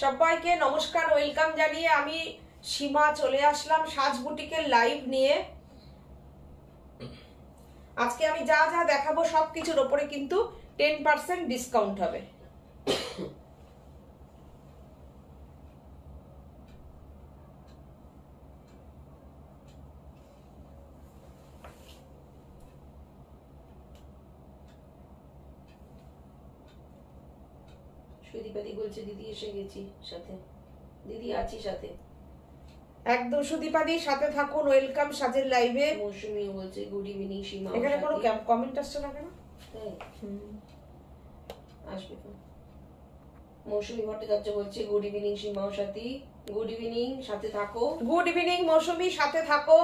সবাইকে নমস্কার, ওয়েলকাম জানিয়ে আমি সীমা চলে আসলাম সাজ বুটিকের লাইভ নিয়ে। আজকে আমি যা যা দেখাবো সবকিছুর ওপরে কিন্তু 10% ডিসকাউন্ট হবে। সুদীপাদি বলছে দিদি এসে গেছি সাথে, দিদি আছি সাথে একদম। সুদীপাদির সাথে থাকুন, ওয়েলকাম সাজের লাইভে। মৌসুমীও বলছে গুড ইভিনিং সীমা। এখানে কোনো কমেন্ট আসছে না কেন? আসবে তো। মৌসুমী ভট্টাচার্য বলছে গুড ইভিনিং সীমাও সাথী, গুড ইভিনিং, সাথে থাকো। গুড ইভিনিং মৌসুমী, সাথে থাকো।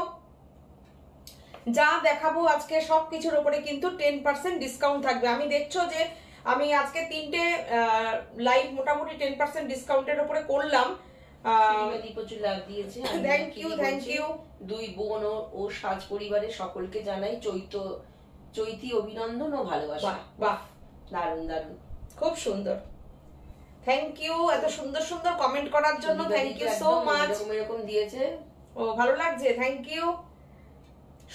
যা দেখাবো আজকে সবকিছুর উপরে কিন্তু 10% ডিসকাউন্ট থাকবে। আমি দেখছো যে আমি আজকে 3টে লাইভ মোটামুটি 10% ডিসকাউন্টের উপরে করলাম। প্রচুর লাভ দিয়েছে, থ্যাংক ইউ থ্যাংক ইউ। দুই বোন ও সাজ পরিবারের সকলকে জানাই চৈতি অভিনন্দন ও ভালোবাসা। বাহ, দারুণ দারুণ, খুব সুন্দর। থ্যাংক ইউ এত সুন্দর সুন্দর কমেন্ট করার জন্য। Thank you so much. এরকম দিয়েছে, ও ভালো লাগছে, থ্যাংক ইউ।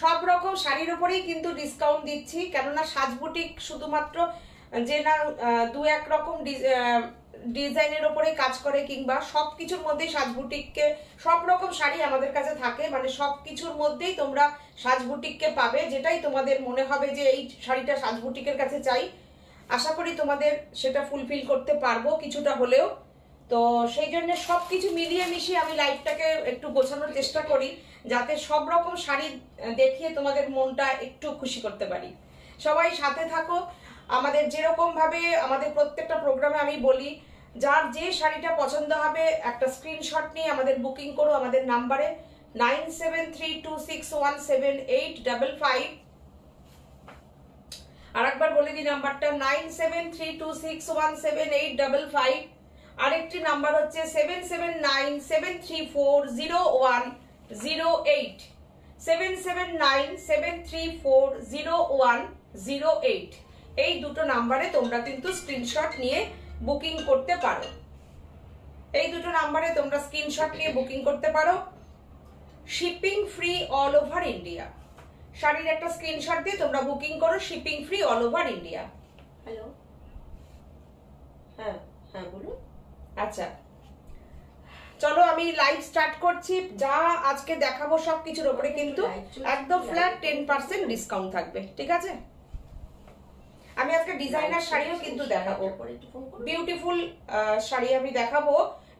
সব রকম শাড়ির উপরেই কিন্তু ডিসকাউন্ট দিচ্ছি, কেননা সাজ বুটিক শুধুমাত্র যে না দু এক রকম ডিজাইনের উপরে কাজ করে কিংবা সবকিছুর মধ্যেই সাজ বুটিককে সব রকম শাড়ি আমাদের কাছে থাকে, মানে সবকিছুর মধ্যেই তোমরা সাজ বুটিককে পাবে। যেটাই তোমাদের মনে হবে যে এই শাড়িটা সাজ বুটিকের কাছে চাই, আশা করি তোমাদের সেটা ফুলফিল করতে পারবো কিছুটা হলেও। তো সেই জন্য সবকিছু মিলিয়ে মিশিয়ে আমি লাইফটাকে একটু গোছানোর চেষ্টা করি, যাতে সব রকম শাড়ি দেখিয়ে তোমাদের মনটা একটু খুশি করতে পারি। সবাই সাথে থাকো। আমাদের যেরকম ভাবে আমাদের প্রত্যেকটা প্রোগ্রামে আমি বলি, যার যে শাড়িটা পছন্দ হবে একটা স্ক্রিনশট নিয়ে আমাদের বুকিং করো আমাদের নাম্বারে 9732617855। আরেকবার বলে দিই নাম্বারটা 9732617855। আরেকটি নাম্বার হচ্ছে 7797340108 7797340108। এই দুটো নাম্বারে তোমরা কিন্তু স্ক্রিনশট নিয়ে বুকিং করতে পারো। এই দুটো নাম্বারে তোমরা স্ক্রিনশট নিয়ে বুকিং করতে পারো। Shipping free all over India. শাড়ির একটা স্ক্রিনশট দিয়ে তোমরা বুকিং করো, shipping free all over India. Hello, হ্যাঁ হ্যাঁ বলুন। আচ্ছা চলো আমি লাইভ স্টার্ট করছি। যা আজকে দেখাবো সবকিছুর উপরে কিন্তু একদম ফ্ল্যাট 10% ডিসকাউন্ট থাকবে, ঠিক আছে? আমি আজকে ডিজাইনার শাড়িও কিন্তু দেখাবো, বিউটিফুল শাড়ি আমি দেখাবো,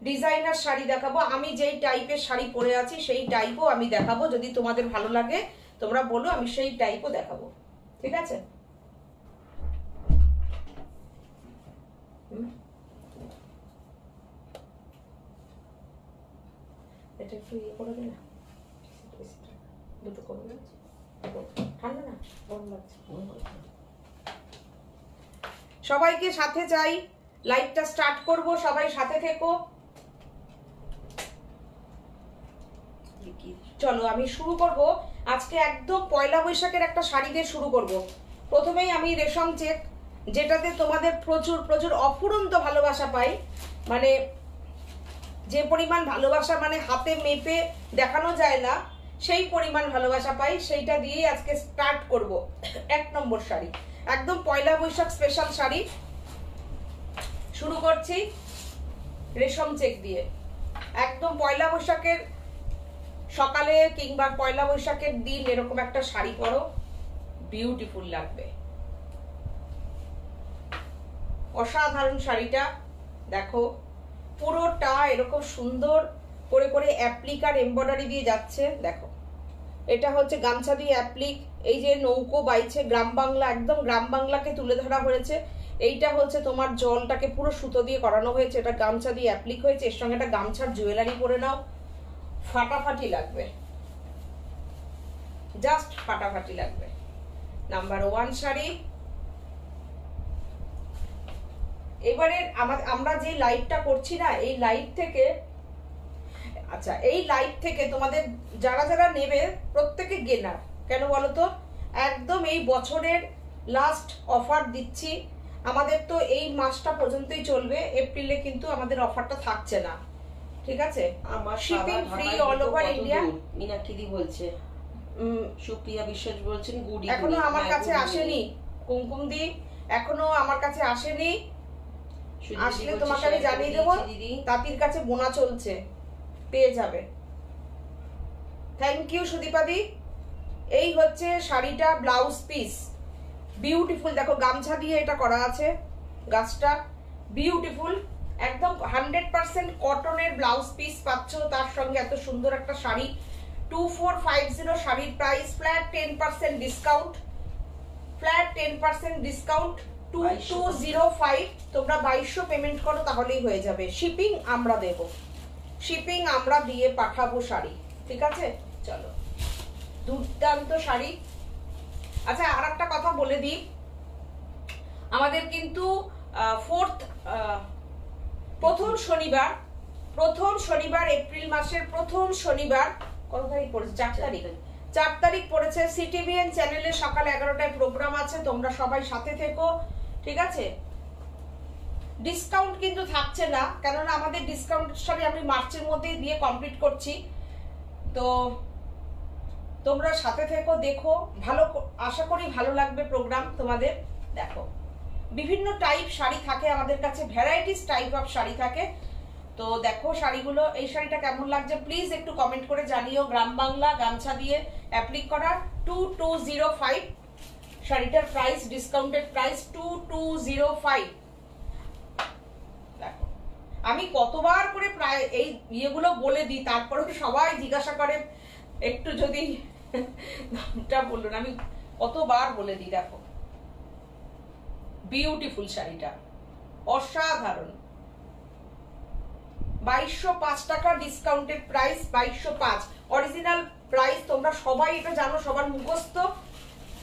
ডিজাইনার শাড়ি দেখাবো। আমি যেই টাইপের শাড়ি পরে আছি সেই টাইপও আমি দেখাবো। যদি তোমাদের ভালো লাগে তোমরা বলো, আমি সেই টাইপও দেখাবো, ঠিক আছে? এটা একটু ইয়ে করে দে না, দুটো করে না, ঠান্ডা না গরম লাগছে। সবাইকে সাথে চাই, লাইভটা স্টার্ট করব, সবাই সাথে থেকো। চলো আমি শুরু করব আজকে একদম পয়লা বৈশাখের একটা শাড়ি দিয়ে শুরু করব। প্রথমেই আমি রেশম চেক, যেটাতে তোমাদের প্রচুর প্রচুর অফুরন্ত ভালোবাসা পাই, মানে যে পরিমাণ ভালোবাসা মানে হাতে মেপে দেখানো যায় না, সেই পরিমাণ ভালোবাসা পাই, সেইটা দিয়েই আজকে স্টার্ট করব। 1 নম্বর শাড়ি, একদম পয়লা বৈশাখ স্পেশাল শাড়ি শুরু করছি রেশম চেক দিয়ে। একদম পয়লা বৈশাখের সকালে কিংবা পয়লা বৈশাখের দিন এরকম একটা শাড়ি পরো, বিউটিফুল লাগবে। অসাধারণ শাড়িটা দেখো, পুরোটা এরকম সুন্দর করে করে অ্যাপ্লিক আর এমব্রয়ডারি দিয়ে যাচ্ছে। দেখো এটা হচ্ছে গামছা দিয়ে অ্যাপ্লিক, এই যে নৌকো বাইছে গ্রাম বাংলা, একদম গ্রাম বাংলাকে তুলে ধরা হয়েছে। এইটা হচ্ছে তোমার জলটাকে পুরো সুতো দিয়ে করানো হয়েছে, এটা গামছা দিয়ে অ্যাপ্লিক হয়েছে। এর সঙ্গে একটা গামছার জুয়েলারি পরে নাও, ফাটাফাটি লাগবে, জাস্ট ফাটাফাটি লাগবে। নাম্বার 1 শাড়ি। এবারে আমরা যে লাইভটা করছি না, এই লাইভ থেকে, আচ্ছা এই লাইভ থেকে তোমাদের যারা যারা নেবে প্রত্যেকে গেনার। কেন বলো তো? একদম এই বছরের লাস্ট অফার দিচ্ছি। আমাদের তো এই মাসটা পর্যন্তই চলবে, এপ্রিলে কিন্তু আমাদের অফারটা থাকছে না, ঠিক আছে? আমার shipping free all over India. Meenakshi বলছে, সুপ্রিয়া বিশ্বাস বলছেন গুড ইভিনিং। এখনো আমার কাছে আসেনি কুমকুম দি, এখনো আমার কাছে আসেনি, আসলে তোমাকে আমি জানিয়ে দেবো। তাঁতির কাছে বোনা চলছে, পেয়ে যাবে। থ্যাংক ইউ সুদীপাদি। এই হচ্ছে শাড়িটা, ব্লাউজ পিস বিউটিফুল, দেখো গামছা দিয়ে এটা করা আছে, গাছটা বিউটিফুল, একদম 100% কটনের ব্লাউজ পিস পাচ্ছ, তার সঙ্গে এত সুন্দর একটা শাড়ি। 2450 শাড়ির price, flat 10% discount, flat 10% discount, 2205। তোমরা 2200 পেমেন্ট করো তাহলেই হয়ে যাবে। শিপিং আমরা দেব, শিপিং আমরা দিয়ে পাঠাবো শাড়ি, ঠিক আছে? চলো, দুর্দান্ত শাড়ি। আচ্ছা, আর একটা কথা বলে দিই, আমাদের কিন্তু প্রথম শনিবার এপ্রিল মাসের প্রথম শনিবার, কত তারিখ পড়েছে? 4 তারিখ পড়েছে। সিটিভিএন চ্যানেলে সকাল 11টায় প্রোগ্রাম আছে, তোমরা সবাই সাথে থেকো, ঠিক আছে? ডিসকাউন্ট কিন্তু থাকছে না, কেননা আমাদের ডিসকাউন্ট শাড়ি আমি মার্চের মধ্যেই দিয়ে কমপ্লিট করছি, তো তোমরা সাথে থেকো, দেখো, ভালো, আশা করি ভালো লাগবে প্রোগ্রাম তোমাদের। দেখো, বিভিন্ন টাইপ শাড়ি থাকে আমাদের কাছে, ভ্যারাইটিস টাইপ অফ শাড়ি থাকে, তো দেখো শাড়িগুলো। এই শাড়িটা কেমন লাগছে প্লিজ একটু কমেন্ট করে জানিও। গ্রাম বাংলা গামছা দিয়ে অ্যাপ্লিক করা, 2205 শাড়িটার প্রাইস, ডিসকাউন্টেড প্রাইস 2205। দেখো, আমি কতবার করে প্রায় এই ইয়েগুলো বলে দিই, তারপরেও সবাই জিজ্ঞাসা করে একটু যদি দামটা বলুন, আমি কতবার বলে দিই। দেখো, বিউটিফুল শাড়িটা, অসাধারণ। 2205 টাকা ডিসকাউন্টেড প্রাইস, 2205। অরিজিনাল প্রাইস তোমরা সবাই এটা জানো, সবার মুখস্থ,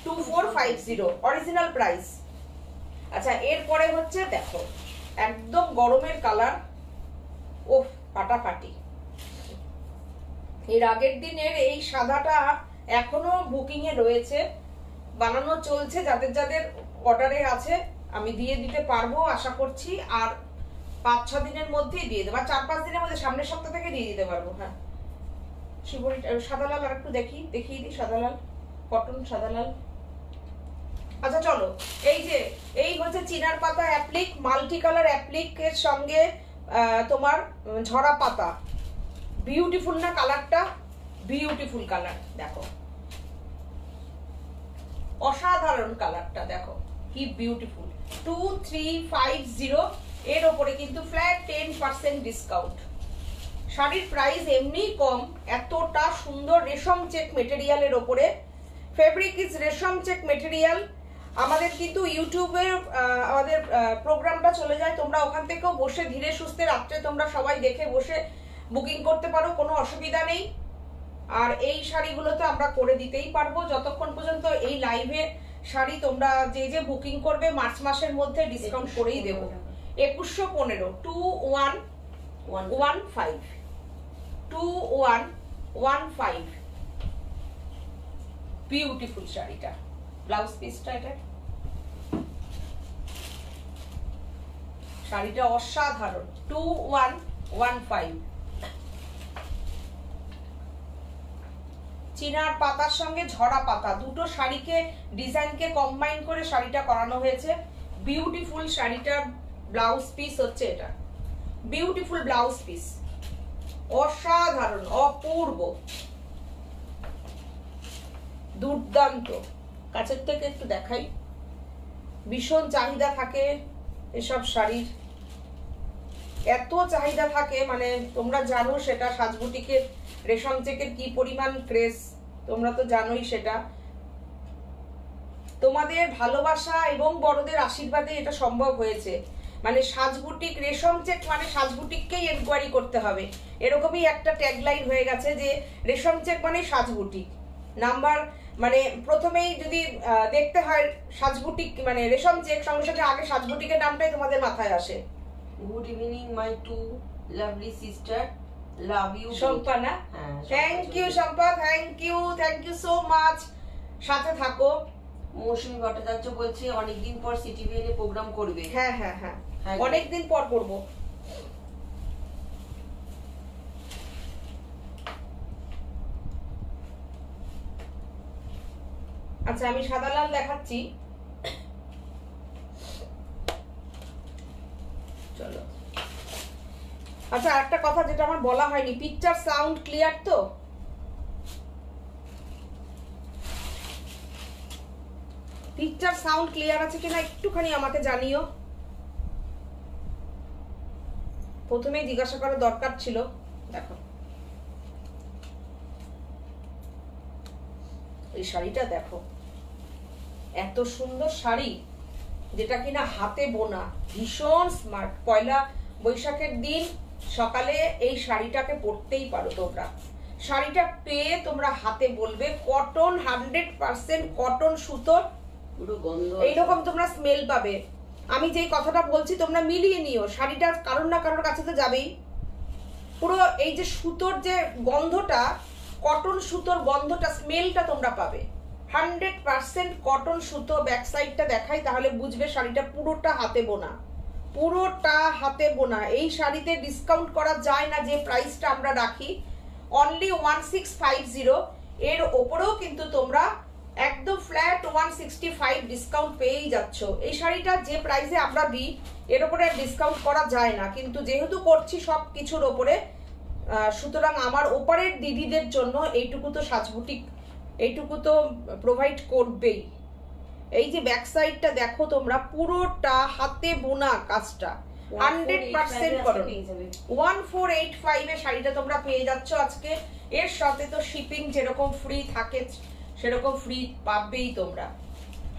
2450 অরিজিনাল প্রাইস। আচ্ছা, এরপরে হচ্ছে দেখো, একদম গরমের কালার, ওফ ফাটাফাটি। এর আগের দিনের এই সাদাটা এখনো বুকিং এ রয়েছে, বানানো চলছে, যাদের যাদের অর্ডারে আছে আমি দিয়ে দিতে পারবো আশা করছি, আর 5-6 দিনের মধ্যেই দিয়ে দেবো, 4-5 দিনের মধ্যে, সামনের সপ্তাহ থেকে দিয়ে দিতে পারবো। হ্যাঁ, শিবরি সাদা লাল আর একটু দেখিয়ে দিই, সাদা লাল, কটন সাদা লাল। আচ্ছা চলো, এই হচ্ছে চিনার পাতা অ্যাপ্লিক, মাল্টি কালার অ্যাপ্লিকের সঙ্গে তোমার ঝরা পাতা, বিউটিফুল না কালারটা? বিউটিফুল কালার, দেখো, অসাধারণ কালারটা, দেখো কি বিউটিফুল। 2350 এর ওপরে কিন্তু ফ্ল্যাট 10% ডিসকাউন্ট। শাড়ির প্রাইস এমনি কম, এতটা সুন্দর রেশম চেক মেটেরিয়ালের ওপরে, ফেব্রিক ইজ রেশম চেক মেটেরিয়াল। আমাদের কিন্তু ইউটিউবে আমাদের প্রোগ্রামটা চলে যায়, তোমরা ওখান থেকেও বসে ধীরে সুস্থে রাত্রে তোমরা সবাই দেখে বসে বুকিং করতে পারো, কোনো অসুবিধা নেই। আর এই শাড়িগুলো তো আমরা করে দিতেই পারবো, যতক্ষণ পর্যন্ত এই লাইভে শাড়ি তোমরা যে বুকিং করবে মার্চ মাসের মধ্যে ডিসকাউন্ট করেই দেবো। 2115 2115 2115 বিউটিফুল শাড়িটা, ব্লাউজ পিসটা, এটা শাড়িটা অসাধারণ, 2115। চিনার পাতার সঙ্গে ঝরা পাতা, দুটো শাড়িকে ডিজাইনকে কম্বাইন করে শাড়িটা করানো হয়েছে। বিউটিফুল শাড়িটার ব্লাউজ পিস হচ্ছে এটা, বিউটিফুল ব্লাউজ পিস, অসাধারণ, অপূর্ব, দুর্দান্ত। কাছের থেকে একটু দেখাই, ভীষণ চাহিদা থাকে এসব শাড়ির, এত চাহিদা থাকে, মানে তোমরা জানো সেটা, সাজবুটিকের রেশম চেকের কি পরিমাণ ক্রেজ, তোমরা তো জানোই সেটা। তোমাদের ভালোবাসা এবং বড়দের আশীর্বাদে এটা সম্ভব হয়েছে। মানে সাজবুটিক রেশম চেক মানে সাজবুটিককেই এনকোয়ারি করতে হবে, এরকমই একটা ট্যাগলাইন হয়ে গেছে যে রেশম চেক মানে সাজবুটিক। নাম্বার মানে প্রথমেই যদি দেখতে হয় সাজবুটিক মানে রেশম চেক, সঙ্গে সঙ্গে আগে সাজবুটিকের নামটাই তোমাদের মাথায় আসে। Good evening my two lovely sister, love you Shampa না? Thank you Shampa, thank you so much. সাথে থাকো, মৌসুমী ভট্টাচার্য বলছে অনেকদিন পর সিটিভিএন এ প্রোগ্রাম করবে। হ্যাঁ হ্যাঁ হ্যাঁ, হ্যাঁ, অনেকদিন পর করবো। আচ্ছা আমি সাদা লাল দেখাচ্ছি, চলো। আচ্ছা একটা কথা যেটা আমার বলা হয়নি, পিকচার সাউন্ড ক্লিয়ার তো? পিকচার সাউন্ড ক্লিয়ার আছে কিনা একটুখানি আমাকে জানিও। প্রথমেই জিজ্ঞাসা করার দরকার ছিল। দেখো এই শাড়িটা দেখো, এত সুন্দর শাড়ি, যেটা কিনা হাতে বোনা, ভীষণ স্মার্ট। পয়লা বৈশাখের দিন সকালে এই শাড়িটাকে পরতেই পারো তোমরা। শাড়িটা পেয়ে তোমরা হাতে বলবে কটন, 100% কটন সুতোর, পুরো গন্ধ এইরকম তোমরা স্মেল পাবে। আমি যেই কথাটা বলছি তোমরা মিলিয়ে নিও, শাড়িটা কারোর না কারোর কাছে তো যাবেই। পুরো এই যে সুতোর যে গন্ধটা, কটন সুতোর গন্ধটা, স্মেলটা তোমরা পাবে। 100% কটন সুতো। ব্যাক সাইডটা দেখাই তাহলে বুঝবে শাড়িটা পুরোটা হাতে বোনা, পুরোটা হাতে বোনা। এই শাড়িতে ডিসকাউন্ট করা যায় না যে প্রাইসটা আমরা রাখি, অনলি 1650। এর ওপরেও কিন্তু তোমরা একদম ফ্ল্যাট 165 ডিসকাউন্ট পেয়েই যাচ্ছ। এই শাড়িটা যে প্রাইসে আমরা দিই এর উপরে ডিসকাউন্ট করা যায় না, কিন্তু যেহেতু করছি সব কিছুর ওপরে, সুতরাং আমার ওপারের দিদিদের জন্য এইটুকু তো সাজবুটিক, এইটুকু তো প্রোভাইড করবেই। এই যে ব্যাক সাইডটা দেখো তোমরা, পুরোটা হাতে বোনা কাজটা, 100% করো। 1485 এ শাড়িটা তোমরা পেয়ে যাচ্ছ আজকে। এর সাথে তো শিপিং যেরকম ফ্রি থাকে সেরকম ফ্রি পাবেই তোমরা।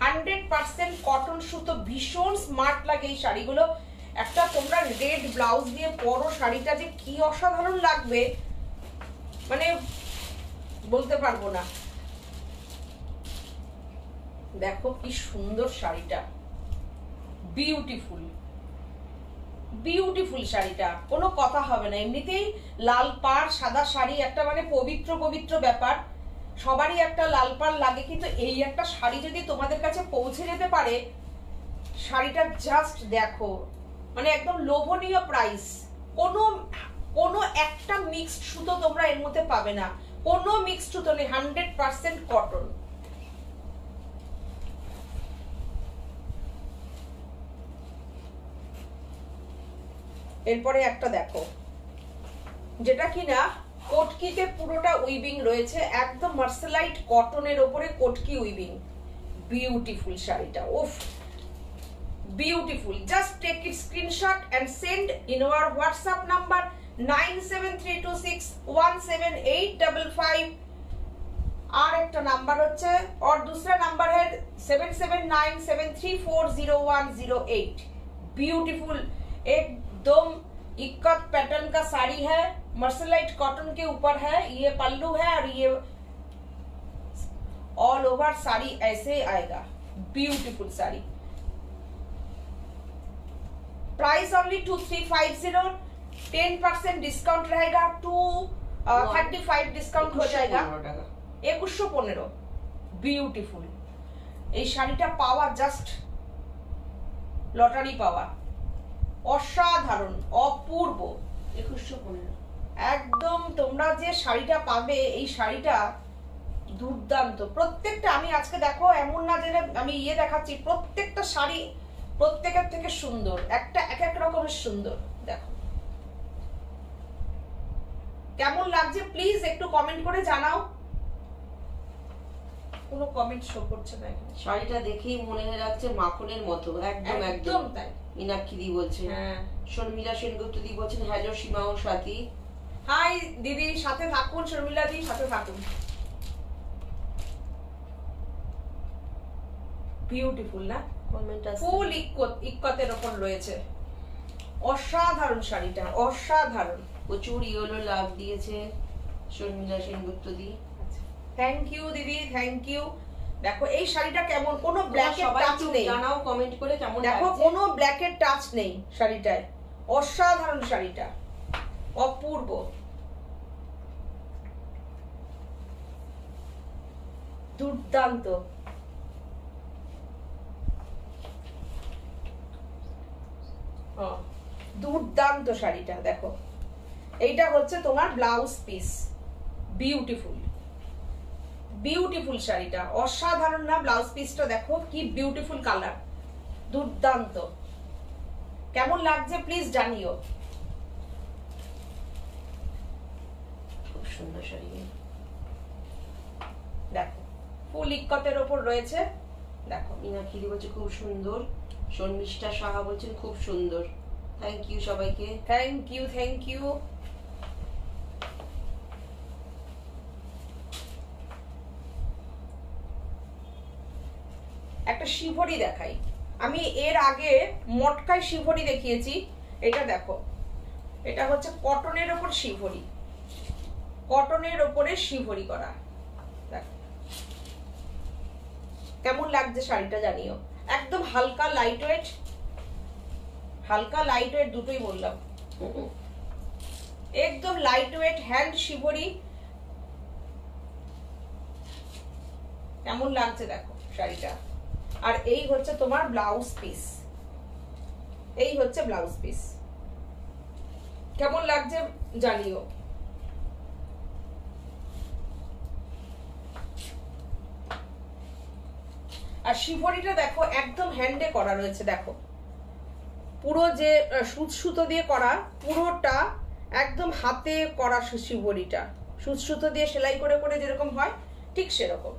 100% কটন সুতো, ভীষণ স্মার্ট লাগে এই শাড়িগুলো। একটা তোমরা রেড ব্লাউজ দিয়ে পরো, শাড়িটা যে কি অসাধারণ লাগবে মানে বলতে পারবো না। দেখো কি সুন্দর শাড়িটা, বিউটিফুল বিউটিফুল শাড়িটা, কোনো কথা হবে না। এমনিতেই লাল পাড় সাদা শাড়ি একটা মানে পবিত্র পবিত্র ব্যাপার, সবারই একটা লাল পাড় লাগে, কিন্তু এই একটা শাড়ি যদি তোমাদের কাছে পৌঁছে যেতে পারে, শাড়িটা জাস্ট দেখো, মানে একদম লোভনীয় প্রাইস। কোনো একটা মিক্সড সুতো তোমরা এর মধ্যে পাবে না, কোনো মিক্সড সুতো নেই, 100% কটন। এরপরে একটা দেখো, যেটা কিনা কোটকিতে পুরোটা উইভিং রয়েছে, একদম মার্সেলাইট কটনের ওপরে কোটকি উইভিং। বিউটিফুল শাড়িটা, উফ beautiful. Just take it screenshot and send in our WhatsApp number 9732617855। আর একটা নাম্বার হচ্ছে, और दूसरा नंबर है 7797340108। ब्यूटीफुल एकदम इक्कत पैटर्न का साड़ी है, मर्सलाइट कॉटन के ऊपर है, ये पल्लू है और ये ऑल ओवर साड़ी ऐसे आएगा। Beautiful sari, price only 2350, 10% discount रहेगा, 235 डिस्काउंट हो जाएगा, 2115। বিউটিফুল এই শাড়িটা পাওয়া জাস্ট লটারি পাওয়া, অসাধারণ অপূর্ব। 2115 একদম তোমরা যে শাড়িটা পাবে, এই শাড়িটা দুর্দান্ত। প্রত্যেকটা আমি আজকে দেখো এমন না যে আমি দেখাচ্ছি, প্রত্যেকটা শাড়ি প্রত্যেকের থেকে সুন্দর, একটা এক এক রকমের সুন্দর। দেখো কেমন লাগছে প্লিজ একটু কমেন্ট করে জানাও। কোনো কমেন্ট শো করছে না এখানে। শাড়িটা দেখেই মনে লাগছে মাখনের মতো, একদম একদম তাই। মীনাক্ষী দি বলছেন, হ্যাঁ শর্মিলা সেনগুপ্ত দি বলছেন হ্যালো সীমা ও সাথী। হাই দিদি, সাথে থাকুন, শর্মিলা দি সাথে থাকুন। বিউটিফুল না, কমেন্ট আছে ফুল ইক্কতের উপর রয়েছে, অসাধারণ শাড়িটা, অসাধারণ। প্রচুর ইয়েলো লাভ দিয়েছে শর্মিলা সেনগুপ্ত দি। থ্যাংক ইউ দিদি, থ্যাংক ইউ। দেখো এই শাড়িটা কেমন, কোনো ব্ল্যাকের টাচ নেই, জানাও কমেন্ট করে কেমন দেখো লাগছে। কোনো ব্ল্যাকের টাচ নেই শাড়িটায়, অসাধারণ শাড়িটা, অপূর্ব। দুর্দান্ত দুর্দান্ত শাড়িটা দেখো, এইটা হচ্ছে তোমার ব্লাউজ পিস। বিউটিফুল বিউটিফুল শাড়িটা, অসাধারণ না? ব্লাউজ পিসটা দেখো কি বিউটিফুল কালার, দুর্দান্ত। কেমন লাগছে প্লিজ জানিও। খুব সুন্দর শাড়ি, দেখো ফুল ইক্কতের ওপর রয়েছে। দেখো মিনাক্ষী বলছে খুব সুন্দর, শর্মিষ্ঠা সাহা বলছেন খুব সুন্দর। থ্যাংক ইউ সবাইকে, থ্যাংক ইউ থ্যাংক ইউ। একটা শিভরি দেখাই, আমি এর আগে মটকাই শিভরি দেখিয়েছি। এটা দেখো, এটা হচ্ছে কটনের ওপর শিভরি, কটনের ওপরে শিভরি করা। দেখো কেমন লাগছে শাড়িটা জানিও। একদম হালকা লাইট ওয়েট, হালকা লাইট ওয়েট দুটোই বললাম, একদম লাইট ওয়েট হ্যান্ড শিভরি। কেমন লাগছে দেখো শাড়িটা। আর এই হচ্ছে তোমার ব্লাউজ পিস, এই হচ্ছে ব্লাউজ পিস। কেমন লাগছে জানিও। আর শিভরিটা দেখো একদম হ্যান্ডে করা রয়েছে, দেখো পুরো যে সুচ সুতো দিয়ে করা, পুরোটা একদম হাতে করা শিভরিটা, সুচ সুতো দিয়ে সেলাই করে করে যেরকম হয় ঠিক সেরকম।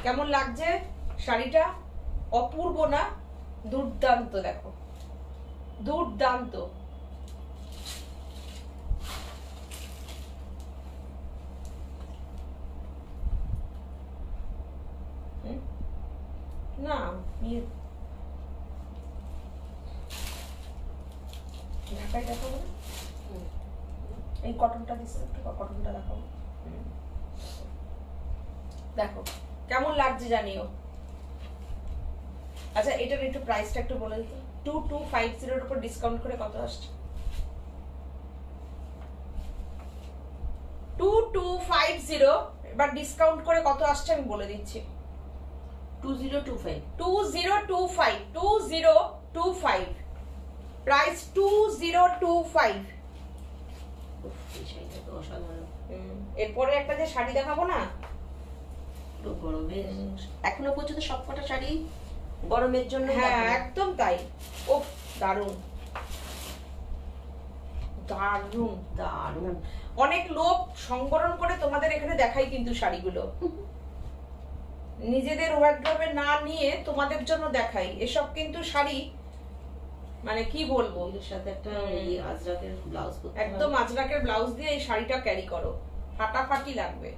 কেমন লাগছে শাড়িটা? অপূর্ব না? দুর্দান্ত, দেখো দুর্দান্ত। না ঢাকায় দেখাবো না, এই কটনটা দিচ্ছে, একটু কটনটা দেখাবো। দেখো কেমন লাগছে জানিও। আচ্ছা এটার একটু প্রাইসটা একটু বলে দিতে। 2250 এর উপর ডিসকাউন্ট করে কত আসছে? 2250 এবার ডিসকাউন্ট করে কত আসছে আমি বলে দিচ্ছি। 2025 2025 প্রাইস 2025। এই শাড়িটা তো অসাধারণ। এরপরে একটা যে শাড়ি দেখাবো না, গরমে এখনো পর্যন্ত সবকটা শাড়ি গরমের জন্য। হ্যাঁ একদম তাই। ও দারুণ দারুণ দারুণ। অনেক লোক সংবরণ করে তোমাদের এখানে দেখাই কিন্তু শাড়িগুলো, নিজেদের ওয়ার্ড্রবে না নিয়ে তোমাদের জন্য দেখাই। এসব কিন্তু শাড়ি মানে কি বলবো, এর সাথে একটা আজরাকের ব্লাউজ, একদম আজরাকের ব্লাউজ দিয়ে এই শাড়িটা ক্যারি করো, ফাটাফাটি লাগবে,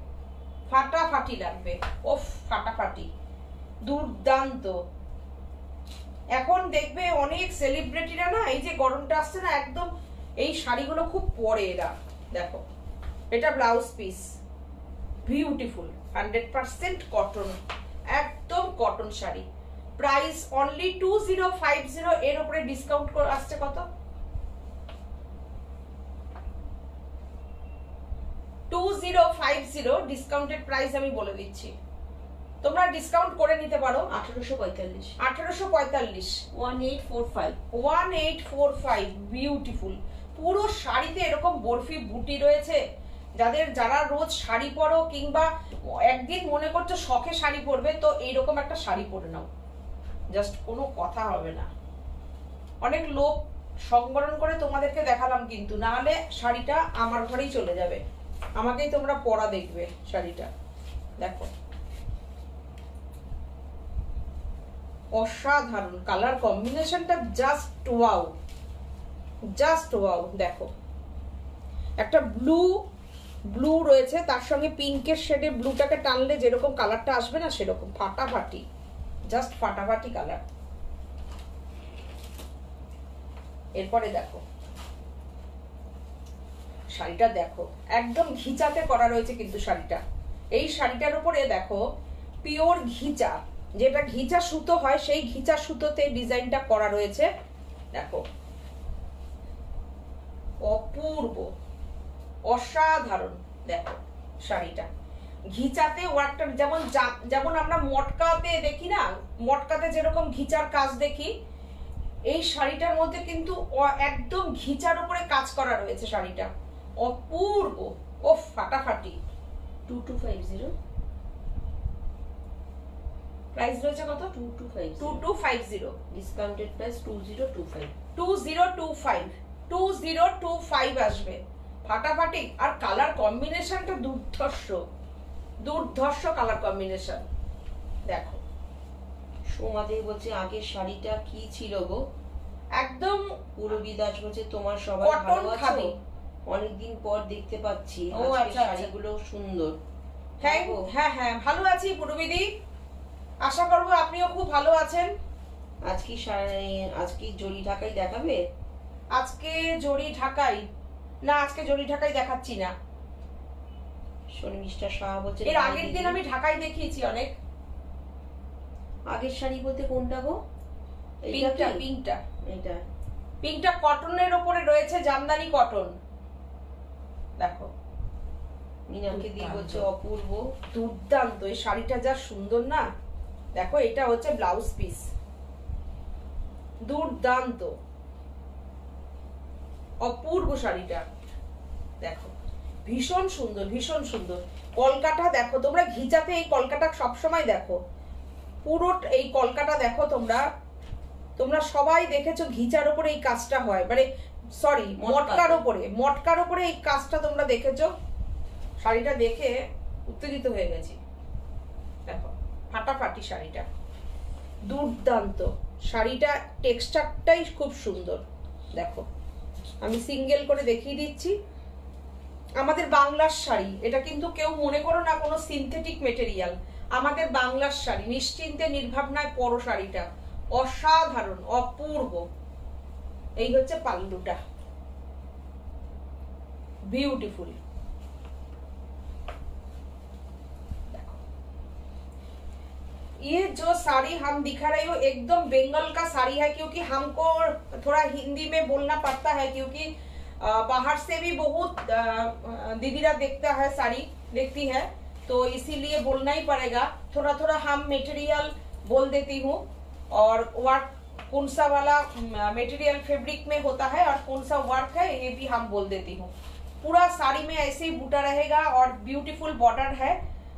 ফাটাফাটি লাগবে। ওফ ফাটাফাটি, দুর্দান্ত। এখন দেখবে অনেক সেলিব্রিটিরা না, এই যে গরমটা আসছে না, একদম এই শাড়িগুলো খুব পরে এরা। দেখো এটা ব্লাউজ পিস, বিউটিফুল 100% কটন, একদম কটন শাড়ি। Price only 2050। এর উপরে ডিসকাউন্ট আসছে কত? 2050 ডিসকাউন্টেড প্রাইস আমি বলে দিচ্ছি, তোমরা ডিসকাউন্ট করে নিতে পারো। 1845 1845 বিউটিফুল। পুরো শাড়িতে এরকম বরফি বুটি রয়েছে। যারা রোজ শাড়ি পরো কিংবা একদিন মনে করছো শখে শাড়ি পরবে, তো এইরকম একটা শাড়ি পরে নাও, জাস্ট কোনো কথা হবে না। অনেক লোক সংবরণ করে তোমাদেরকে দেখালাম, কিন্তু না হলে শাড়িটা আমার ঘরেই চলে যাবে, আমাকেই তোমরা পরা দেখবে শাড়িটা। দেখো অসাধারণ কালার কম্বিনেশনটা, জাস্ট ওয়াও, জাস্ট ওয়াও। দেখো একটা ব্লু রয়েছে, তার সঙ্গে পিঙ্কের শেডে ব্লুটাকে টানলে যেরকম কালারটা আসবে না, সেরকম ফাটাফাটি, জাস্ট ফাটাফাটি কালার। এরপরে দেখো শাড়িটা, দেখো একদম ঘিচাতে করা রয়েছে কিন্তু শাড়িটা। এই শাড়িটার উপরে দেখো পিওর ঘিচা, যেটা ঘিচা সুতো হয়, সেই ঘিচা সুতোতে ডিজাইনটা করা রয়েছে। দেখো অপূর্ব, অসাধারণ। দেখো শাড়িটা ঘিচাতে ওয়ার্কটা যেমন আমরা মটকাতে দেখি না, মটকাতে যেরকম ঘিচার কাজ দেখি, এই শাড়িটার মধ্যে কিন্তু একদম ঘিচার উপরে কাজ করা রয়েছে। শাড়িটা অপূর্ব, ও ফাটাফাটি। 2250 প্রাইস রয়েছে কত? 2250 ডিসকাউন্টেড প্রাইস 2025 2025 আসবে। ফাটাফাটি। আর কালার কম্বিনেশনটা দুর্ধর্ষ কালার কম্বিনেশন। দেখো সোমাদের বলছে আগের শাড়িটা কি ছিল গো? একদম পূরবী দাস বলছে তোমার সবাই ভালো আছো, অনেকদিন পর দেখতে পাচ্ছি, আজকে শাড়িগুলো সুন্দর। হ্যাঁ হ্যাঁ ভালো আছি পূরবীদি, আশা করবো আপনিও খুব ভালো আছেন। আজকে জরি ঢাকাই দেখাবে? আজকে জরি ঢাকাই না, আজকে জরি ঢাকাই দেখাচ্ছি না। শর্মিষ্ঠা শাহ বলছে এর আগের দিন আমি ঢাকাই দেখিয়েছি অনেক। আগের শাড়ি বলতে কোনটা গো? পিঙ্কটা কটনের উপরে রয়েছে, জামদানি কটন। দেখো মিনাকে দিয়ে বলছে অপূর্ব, দুর্দান্ত। এই শাড়িটা যা সুন্দর না, দেখো এটা হচ্ছে ব্লাউজ পিস, দুর্দান্ত অপূর্ব শাড়িটা। দেখো ভীষণ সুন্দর, ভীষণ সুন্দর। কলকাটা দেখো তোমরা, ঘিচাতে এই কলকাটা সবসময় দেখো, পুরো এই কলকাটা দেখো তোমরা সবাই দেখেছো ঘিচার উপরে এই কাজটা হয়, মানে সরি মটকার উপরে এই কাজটা তোমরা দেখেছো। শাড়িটা দেখে উত্তেজিত হয়ে গেছি। দেখো ফাটাফাটি শাড়িটা, দুর্দান্ত শাড়িটা, টেক্সচারটাই খুব সুন্দর। দেখো আমি সিঙ্গেল করে দেখিয়ে দিচ্ছি। আমাদের বাংলার শাড়ি এটা, কিন্তু কেউ মনে করো না কোনো সিনথেটিক মেটেরিয়াল। আমাদের বাংলার শাড়ি, নিশ্চিন্তে নির্ভাবনায় পরো শাড়িটা, অসাধারণ অপূর্ব। এই হচ্ছে পাল্লুটা, বিউটিফুল। ये जो साड़ी हम दिखा रहे हो एकदम बंगाल का साड़ी है, क्योंकि हमको थोड़ा हिंदी में बोलना पड़ता है, क्योंकि बाहर से भी बहुत दीदीरा देखती है, तो इसीलिए बोलना ही पड़ेगा। थोड़ा थोड़ा हम मटेरियल बोल देती हूँ, और वर्क कौन सा वाला मटेरियल फैब्रिक में होता है और कौन सा वर्क है ये भी हम बोल देती हूँ। पूरा साड़ी में ऐसे ही बूटा रहेगा और ब्यूटीफुल बॉर्डर है।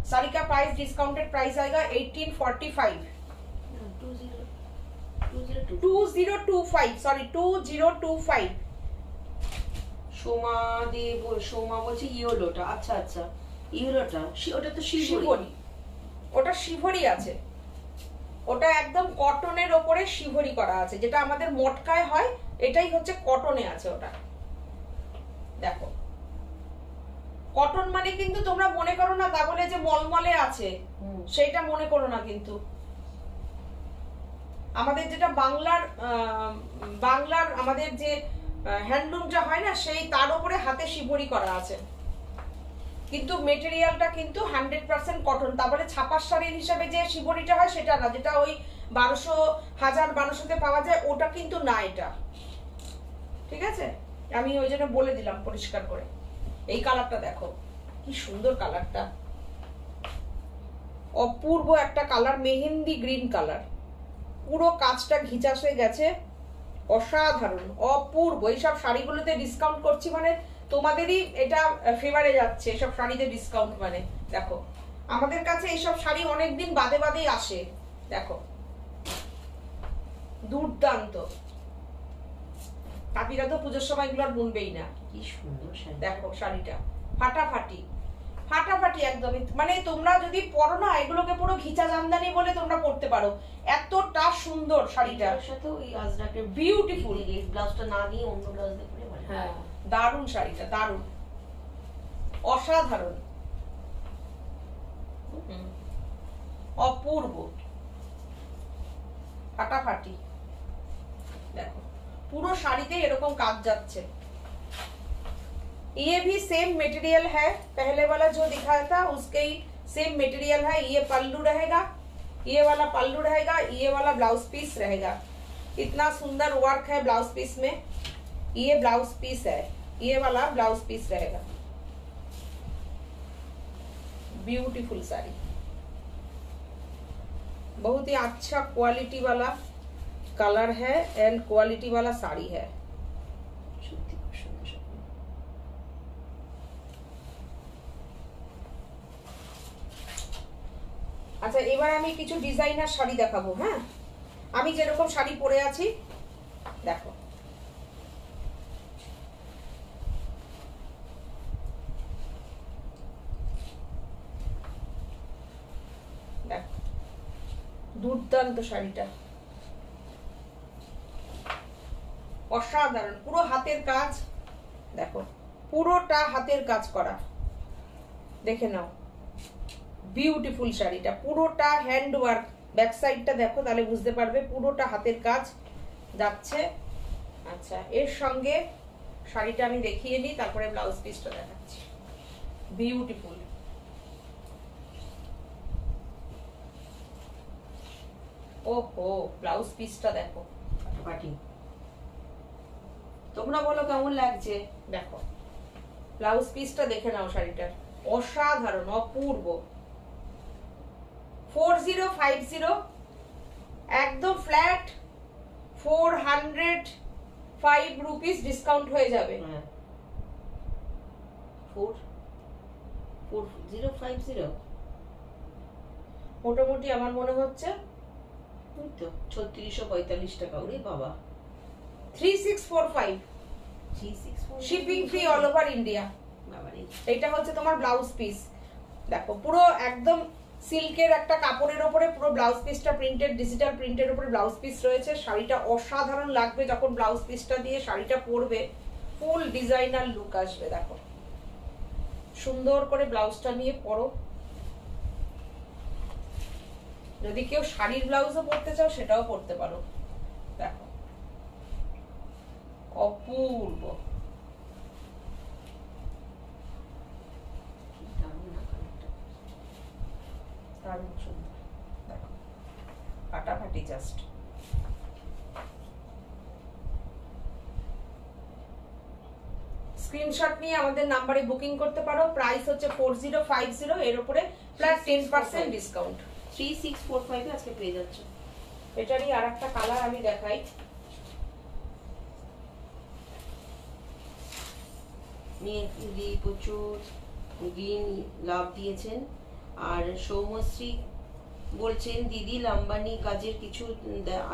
साड़ी का प्राइस डिस्काउंटेड प्राइस आएगा 1845 2025 सॉरी 2025। সোমা বলছে ইয়েলোটা, আচ্ছা আচ্ছা ইয়েলোটা, ওটা তো শিভরি, ওটা শিভরি আছে, ওটা একদম কটনের ওপরে শিভরি করা আছে, যেটা আমাদের মটকায় হয় এটাই হচ্ছে কটনে আছে ওটা। দেখো কটন মানে কিন্তু তোমরা মনে করো না তা বলে যে মলমলে আছে, সেটা মনে করো না। কিন্তু আমাদের যেটা বাংলার আমাদের যে হ্যান্ডলুমটা হয় না, সেই তার উপরে হাতে শিবরি করা আছে, কিন্তু মেটেরিয়ালটা কিন্তু 100% কটন। তারপরে ছাপার শাড়ির হিসাবে যে শিবরিটা হয় সেটা না, যেটা ওই 1200-1000-1200-তে পাওয়া যায়, ওটা কিন্তু না এটা। ঠিক আছে, আমি ওই জন্য বলে দিলাম পরিষ্কার করে। এই কালারটা দেখো কি সুন্দর, কালারটা অপূর্ব একটা কালার, মেহেন্দি গ্রিন কালার, পুরো কাজটা ঘিচাসে গেছে, অসাধারণ অপূর্ব। এইসব শাড়িগুলোতে ডিসকাউন্ট করছি মানে তোমাদেরই এটা ফেভারে যাচ্ছে, এসব শাড়িতে ডিসকাউন্ট মানে। দেখো আমাদের কাছে এইসব শাড়ি অনেকদিন বাদে আসে। দেখো দুর্দান্ত, কাকিরা তো পুজোর সময় এগুলো আর বুনবেই না। কি সুন্দর শাড়ি, দেখো শাড়িটা ফাটাফাটি একদমই, মানে তোমরা যদি পরো না এগুলোকে পুরো ঘিচা জামদানি বলে তোমরা পরতে পারো, এতটা সুন্দর শাড়িটার সাথে ওই আজরাকের বিউটিফুল ব্লাউজটা না দিয়ে অন্য ব্লাউজ দিয়ে পরে ভালো। হ্যাঁ দারুণ শাড়িটা, দারুণ অসাধারণ অপূর্ব ফাটাফাটি। দেখো পুরো শাড়িতে এরকম কাজ যাচ্ছে। ये भी सेम मटेरियल है, पहले वाला जो दिखाया था उसके ही सेम मटेरियल है। ये पल्लू रहेगा, ये वाला पल्लू रहेगा, ये वाला ब्लाउज पीस रहेगा। इतना सुंदर वर्क है ब्लाउज पीस में। ये ब्लाउज पीस है, ये वाला ब्लाउज पीस रहेगा, ब्यूटीफुल साड़ी, बहुत ही अच्छा क्वालिटी वाला कलर है एंड क्वालिटी वाला साड़ी है। আচ্ছা এবার আমি কিছু ডিজাইনার শাড়ি দেখাবো। হ্যাঁ, আমি যেরকম শাড়ি পরে আছি দেখো, দেখো দুর্দান্ত শাড়িটা, অসাধারণ, পুরো হাতের কাজ, দেখো পুরোটা হাতের কাজ করা, দেখে নাও বিউটিফুল শাড়িটা, পুরোটা হ্যান্ড ওয়ার্ক, ব্যাক সাইডটা দেখো তাহলে বুঝতে পারবে পুরোটা হাতের কাজ যাচ্ছে। আচ্ছা এর সঙ্গে শাড়িটা আমি দেখিয়ে নিই, তারপরে ব্লাউজ পিসটা দেখাচ্ছি। বিউটিফুল, ওহো ব্লাউজ পিসটা দেখো, পাটি, তোমরা বলো কেমন লাগছে। দেখো ব্লাউজ পিসটা দেখে নাও শাড়িটার, অসাধারণ, অপূর্ব। 4050 একদম ফ্ল্যাট 405 রুপিস ডিসকাউন্ট হয়ে যাবে। 4050 মোটামুটি আমার মনে হচ্ছে তো 3645 টাকা। ওরে বাবা, 3645 shipping free all over India. এটা হচ্ছে তোমার ব্লাউজ পিস, দেখো পুরো একদম সিল্কের একটা কাপড়ের উপরে পুরো ব্লাউজ পিসটা প্রিন্টেড, ডিজিটাল প্রিন্টের উপরে ব্লাউজ পিস রয়েছে। শাড়িটা অসাধারণ লাগবে যখন ব্লাউজ পিসটা দিয়ে শাড়িটা পরবে, ফুল ডিজাইনার লুক আসবে। দেখো সুন্দর করে ব্লাউজটা নিয়ে পরো, যদি কেউ শাড়ির ব্লাউজও পরতে চাও সেটাও পরতে পারো। দেখো অপূর্ব, দারুণ সুন্দর, দেখো ফাটাফাটি জাস্ট। স্ক্রিনশট নিয়ে আমাদের নাম্বারে বুকিং করতে পারো। প্রাইস হচ্ছে 4050, এর উপরে প্লাস 10% ডিসকাউন্ট। 3645 আজকে পেয়ে যাচ্ছে। এটারই আরেকটা কালার আমি দেখাই। মেয়েদি প্রচুর গ্রিন লাভ দিয়েছেন, আর সৌমশ্রী বলছেন দিদি লাম্বানি কাজের কিছু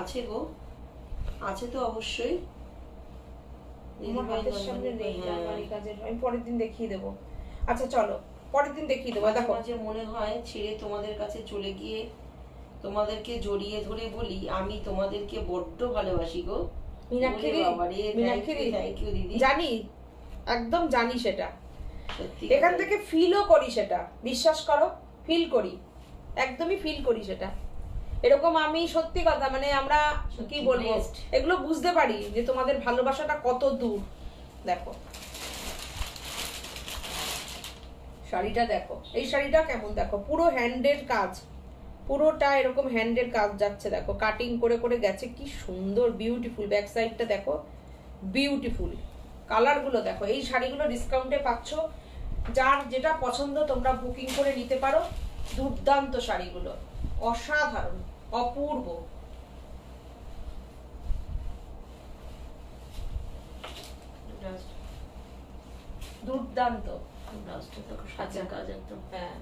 আছে গো? আছে তো অবশ্যই, আমি পরের দিন দেখিয়ে দেবো। আচ্ছা চলো পরের দিন দেখিয়ে দেবো। দেখো মাঝে মনে হয় ছেড়ে তোমাদের কাছে চলে গিয়ে তোমাদেরকে জড়িয়ে ধরে বলি আমি তোমাদেরকে বড্ড ভালোবাসি গো। মীনাক্ষী দিদি, জানি, একদম জানি, সেটা এখান থেকে ফিলও করি, সেটা বিশ্বাস করো, ফিল করি, একদমই ফিল করি সেটা। এরকম আমি সত্যি কথা মানে আমরা কি বলবো, এগুলো বুঝতে পারি যে তোমাদের ভালোবাসাটা কত দূর। দেখো শাড়িটা দেখো, এই শাড়িটা কেমন, দেখো পুরো হ্যান্ডের কাজ, পুরোটা এরকম হ্যান্ডের কাজ যাচ্ছে, দেখো কাটিং করে করে গেছে, কি সুন্দর বিউটিফুল। ব্যাক সাইডটা দেখো বিউটিফুল, কালারগুলো দেখো। এই শাড়িগুলো ডিসকাউন্টে পাচ্ছ, যার যেটা পছন্দ তোমরা বুকিং করে নিতে পারো। দুর্দান্ত শাড়িগুলো, অসাধারণ, অপূর্ব। দুর্দান্ত, হ্যাঁ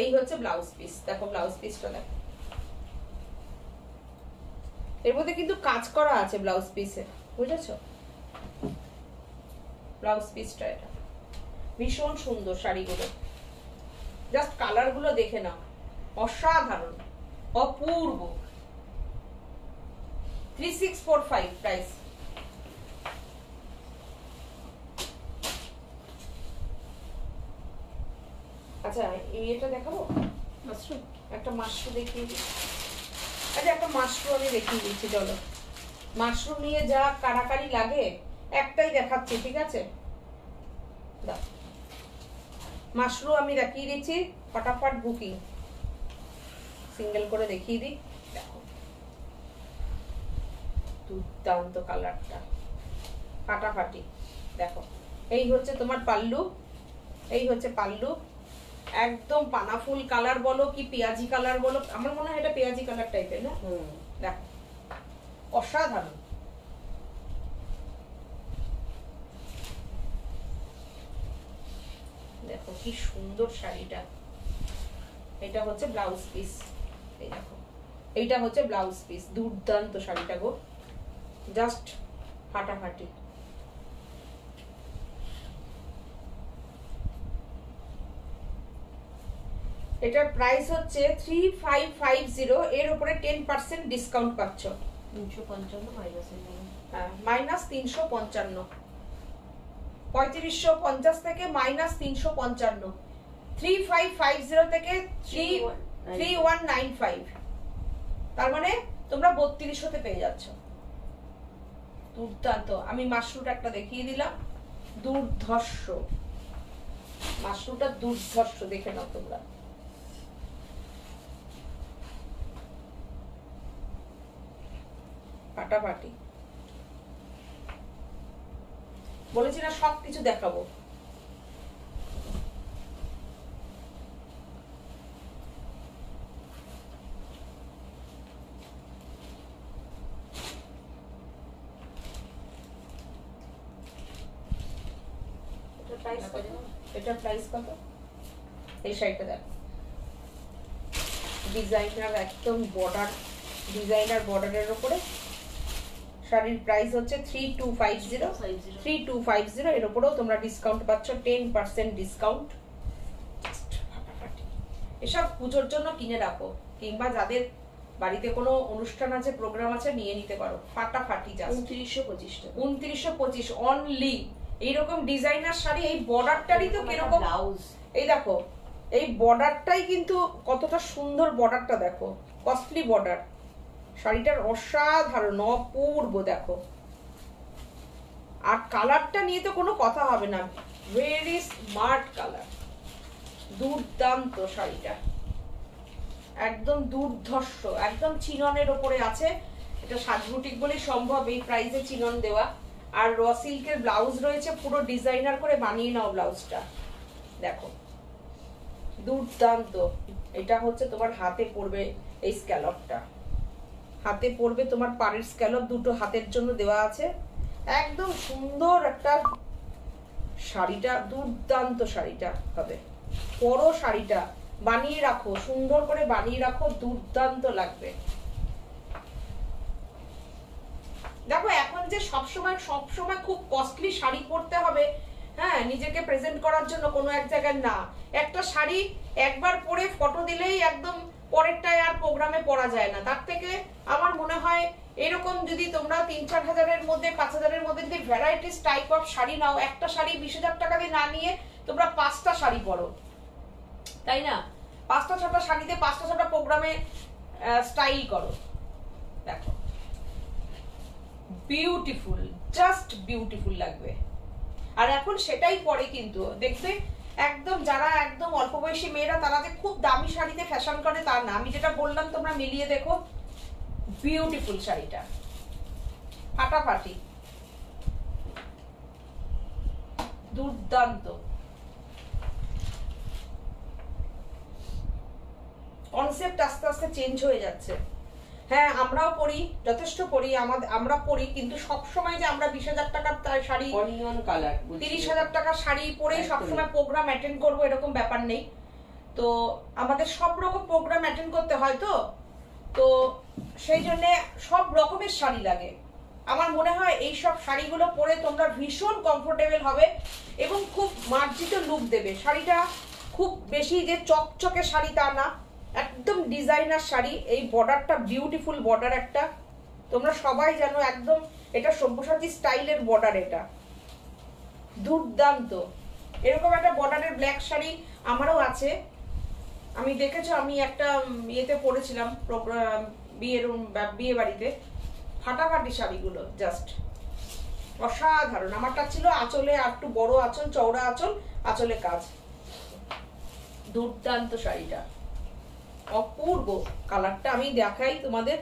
এই হচ্ছে ব্লাউজ পিস। দেখো ব্লাউজ পিসটা দেখো, এর মধ্যে কিন্তু কাজ করা আছে ব্লাউজ পিসে, বুঝেছো? ব্লাউজ পিসটা এটা ভীষণ সুন্দর। শাড়িগুলো জাস্ট কালার গুলো দেখে নাও, অসাধারণ, অপূর্ব। 3645 প্রাইস। আচ্ছা এটা দেখাবো, মাশরুম, একটা মাশরুম দেখিয়ে দিই। আচ্ছা একটা মাশরুম আমি দেখিয়ে দিচ্ছি, চলো। মাশরুম নিয়ে যা কারাকারি লাগে, একটাই দেখাচ্ছি, ঠিক আছে? মাশরুম আমি দেখিয়ে দিচ্ছি, ফটাফট বুকিং, সিঙ্গেল করে দেখিয়ে দিই। দেখো দুর্দান্ত কালারটা, ফাটাফাটি। দেখো এই হচ্ছে তোমার পাল্লু, এই হচ্ছে পাল্লু, একদম পানাফুল কালার বলো কি পেঁয়াজি কালার বলো, আমার মনে হয় এটা পেঁয়াজি কালার টাইপের না। দেখো অসাধারণ। দেখো কি সুন্দর শাড়িটা। এটা হচ্ছে ব্লাউজ পিস, এই দেখো এইটা হচ্ছে ব্লাউজ পিস। দুর্দান্ত শাড়িটা গো, জাস্ট ফাটাফাটি। এটার প্রাইস হচ্ছে 3550, এর উপরে 10% ডিসকাউন্ট পাচ্ছ। 355 মাইনাস, হ্যাঁ মাইনাস 355, 3550 থেকে মাইনাস 355, 3550 থেকে 3195, তার মানে তোমরা 3200 পেয়ে যাচ্ছ। দুর্দান্ত। আমি মাশরুটা একটা দেখিয়ে দিলাম, দুর্ধর্ষ মাশরুটা, দুর্ধর্ষ, দেখে নাও তোমরা। ফাটাফাটি। বলেছি না সবকিছু দেখাবো। এটার প্রাইস কত? এই শাড়িটা দেখো, ডিজাইনার একদম বর্ডার, ডিজাইনার বর্ডারের উপরে। শাড়ির প্রাইস হচ্ছে 3250, এর উপরেও তোমরা ডিসকাউন্ট পাচ্ছ, 10% ডিসকাউন্ট। এসব পুজোর জন্য কিনে রাখো, কিংবা যাদের বাড়িতে কোনো অনুষ্ঠান আছে, প্রোগ্রাম আছে, নিয়ে নিতে পারো। ফাটাফাটি। 2925 টাকা, 2925 অনলি। এইরকম ডিজাইনার শাড়ি, এই বর্ডারটারই তো কিরকম ব্লাউজ, এই দেখো এই বর্ডারটাই কিন্তু কতটা সুন্দর, বর্ডারটা দেখো, কস্টলি বর্ডার। শাড়িটার অসাধারণ, অপূর্ব। দেখো আর কালারটা নিয়ে তো কোনো কথা হবে না, ভেরি স্মার্ট কালার, দুর্দান্ত শাড়িটা, একদম দুর্ধর্ষ, একদম চিননের ওপরে আছে। এটা সাজবুটিক বলেই সম্ভব এই প্রাইসে চিনন দেওয়া। আর র সিল্কের ব্লাউজ রয়েছে, পুরো ডিজাইনার করে বানিয়ে নাও ব্লাউজটা। দেখো দুর্দান্ত। এটা হচ্ছে তোমার হাতে পড়বে এই স্ক্যালপটা, হাতে পড়বে তোমার পাড়ের স্ক্যালপ, দুটো হাতের জন্য দেওয়া আছে। একদম সুন্দর একটা শাড়িটা, দুর্দান্ত শাড়িটা হবে। বড় শাড়িটা বানিয়ে রাখো, সুন্দর করে বানিয়ে রাখো, দুর্দান্ত লাগবে। দেখো এখন যে সবসময় খুব কস্টলি শাড়ি পরতে হবে, হ্যাঁ, নিজেকে প্রেজেন্ট করার জন্য কোনো এক জায়গায় না। একটা শাড়ি একবার পরে ফটো দিলেই একদম পরেরটায় আর প্রোগ্রামে পরা যায় না। তার থেকে আমার মনে হয় এরকম যদি তোমরা 3-4 হাজারের মধ্যে, 5 হাজারের মধ্যে যদি ভ্যারাইটিস টাইপ অফ শাড়ি নাও, একটা শাড়ি 20,000 টাকা দিয়ে না নিয়ে তোমরা 5টা শাড়ি পরো, তাই না? 5টা-6টা শাড়িতে 5টা-6টা প্রোগ্রামে স্টাইল করো। দেখো বিউটিফুল, জাস্ট বিউটিফুল লাগবে। আর এখন সেটাই পরে কিন্তু দেখবে, একদম যারা একদম অল্প বয়সী মেয়েরা, তারা যে খুব দামি শাড়িতে ফ্যাশন করে তা না। আমি যেটা বললাম তোমরা মিলিয়ে দেখো, বিউটিফুল শাড়িটা, ফাটাফাটি, দুর্দান্ত। কনসেপ্ট আস্তে আস্তে চেঞ্জ হয়ে যাচ্ছে। হ্যাঁ আমরাও পড়ি, যথেষ্ট পড়ি, আমরা পড়ি, কিন্তু সবসময় যে আমরা 20,000 টাকার শাড়ি, অনিয়ন কালার, 30,000 টাকার শাড়ি পরেই সবসময় প্রোগ্রাম অ্যাটেন্ড করবো এরকম ব্যাপার নেই। তো আমাদের সব রকম প্রোগ্রাম অ্যাটেন্ড করতে হয়, তো সেই জন্য সব রকমের শাড়ি লাগে। আমার মনে হয় এই সব শাড়িগুলো পরে তোমরা ভীষণ কমফোর্টেবল হবে এবং খুব মার্জিত লুক দেবে। শাড়িটা খুব বেশি যে চকচকে শাড়ি তা না, একদম ডিজাইনার শাড়ি। এই বর্ডারটা বিউটিফুল বর্ডার একটা, তোমরা সবাই জানো একদম এটা সব্যসাচী স্টাইলের বর্ডার, এটা দুর্দান্ত। এরকম একটা বর্ডারের ব্ল্যাক শাড়ি আমারও আছে, আমি দেখেছো, আমি একটা ইয়েতে পরেছিলাম, বিয়ে বাড়িতে। ফাটাফাটি শাড়িগুলো, জাস্ট অসাধারণ। আমারটা ছিল আঁচলে আর একটু বড় আঁচল, চওড়া আঁচল, আঁচলে কাজ, দুর্দান্ত শাড়িটা, অপূর্ব। কালারটা আমি দেখাই তোমাদের,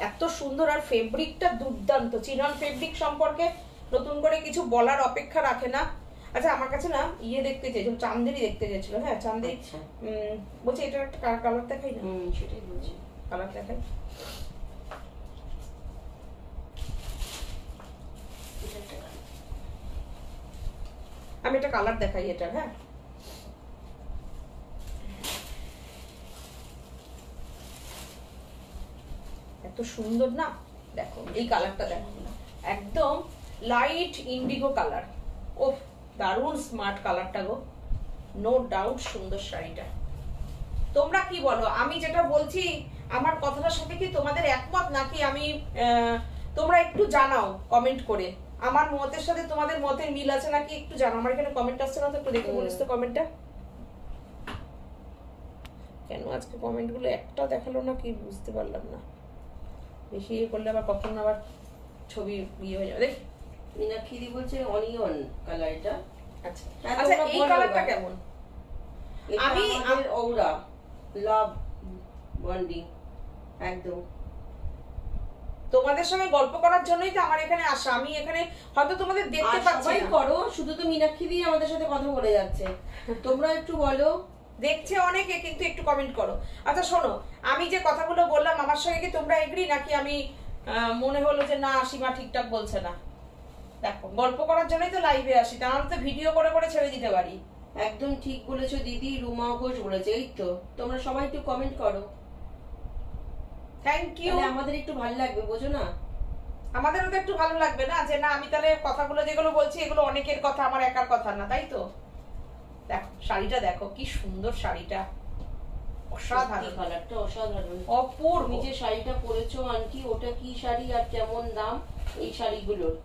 এত সুন্দর। আর ফেব্রিকটা দুর্দান্ত। চিনন ফেব্রিক সম্পর্কে নতুন করে কিছু বলার অপেক্ষা রাখে না। আচ্ছা আমার কাছে না ইয়ে দেখতে চেয়েছিল, চান্দেরি দেখতে চেয়েছিল। হ্যাঁ চান্দেরি। বলছি এটা একটা কালার দেখাই না। সেটাই বলছি, কালার দেখাই। আমি একটা কালার দেখাই এটার। হ্যাঁ এত সুন্দর না, দেখো এই কালারটা দেখো, একদম লাইট ইন্ডিগো কালার। ওহ দারুণ স্মার্ট কালারটা গো, নো ডাউট সুন্দর শাড়িটা। তোমরা কি বলো? আমি যেটা বলছি আমার কথাটার সাথে কি তোমাদের একমত নাকি? আমি তোমরা একটু জানাও কমেন্ট করে, আমার মতের সাথে তোমাদের মতের মিল আছে নাকি একটু জানাও। আমার এখানে কমেন্ট আসছে না তো, একটু দেখে বলিস তো কমেন্টটা। কেন আজকে কমেন্ট গুলো একটা দেখালো না কি বুঝতে পারলাম না। বেশি ইয়ে করলে আবার কখন আবার ছবি ইয়ে হয়ে যাবে। দেখ মীনাক্ষী বলছে অনিয়ন কালার এটা। আচ্ছা আচ্ছা এই কালারটা কেমন? আমি ওরা লাভ বন্ডিং একদম তোমাদের সঙ্গে গল্প করার জন্যই তো আমার এখানে আসা। আমি এখানে হয়তো তোমাদের দেখতে পাচ্ছি না, করো শুধু তো মীনাক্ষী দিয়ে আমাদের সাথে কথা বলে যাচ্ছে। তোমরা একটু বলো, দেখছে অনেকে কিন্তু একটু কমেন্ট করো। আচ্ছা শোনো, আমি যে কথাগুলো বললাম আমার সঙ্গে কি তোমরা এগ্রি নাকি আমি মনে হলো যে না সীমা ঠিকঠাক বলছে না? দেখো গল্প করার জন্যই তো লাইভে আসি, তাহলে তো ভিডিও করে করে ছেড়ে দিতে পারি। একদম ঠিক বলেছো দিদি, রুমা ঘোষ বলেছে। এই তো তোমরা সবাই একটু কমেন্ট করো, থ্যাংক ইউ। আমাদের একটু ভালো লাগবে, বোঝো না? আমাদেরও তো একটু ভালো লাগবে না যে না আমি তাহলে কথাগুলো যেগুলো বলছি এগুলো অনেকের কথা, আমার একার কথা না, তাই তো? দেখো শাড়িটা দেখো কি সুন্দর শাড়িটা, অসাধারণ কালারটা, অসাধারণ অপূর্ব। তুমি যে শাড়িটা পরেছো আন্টি, ওটা কি শাড়ি আর কেমন দাম এই শাড়িগুলোর?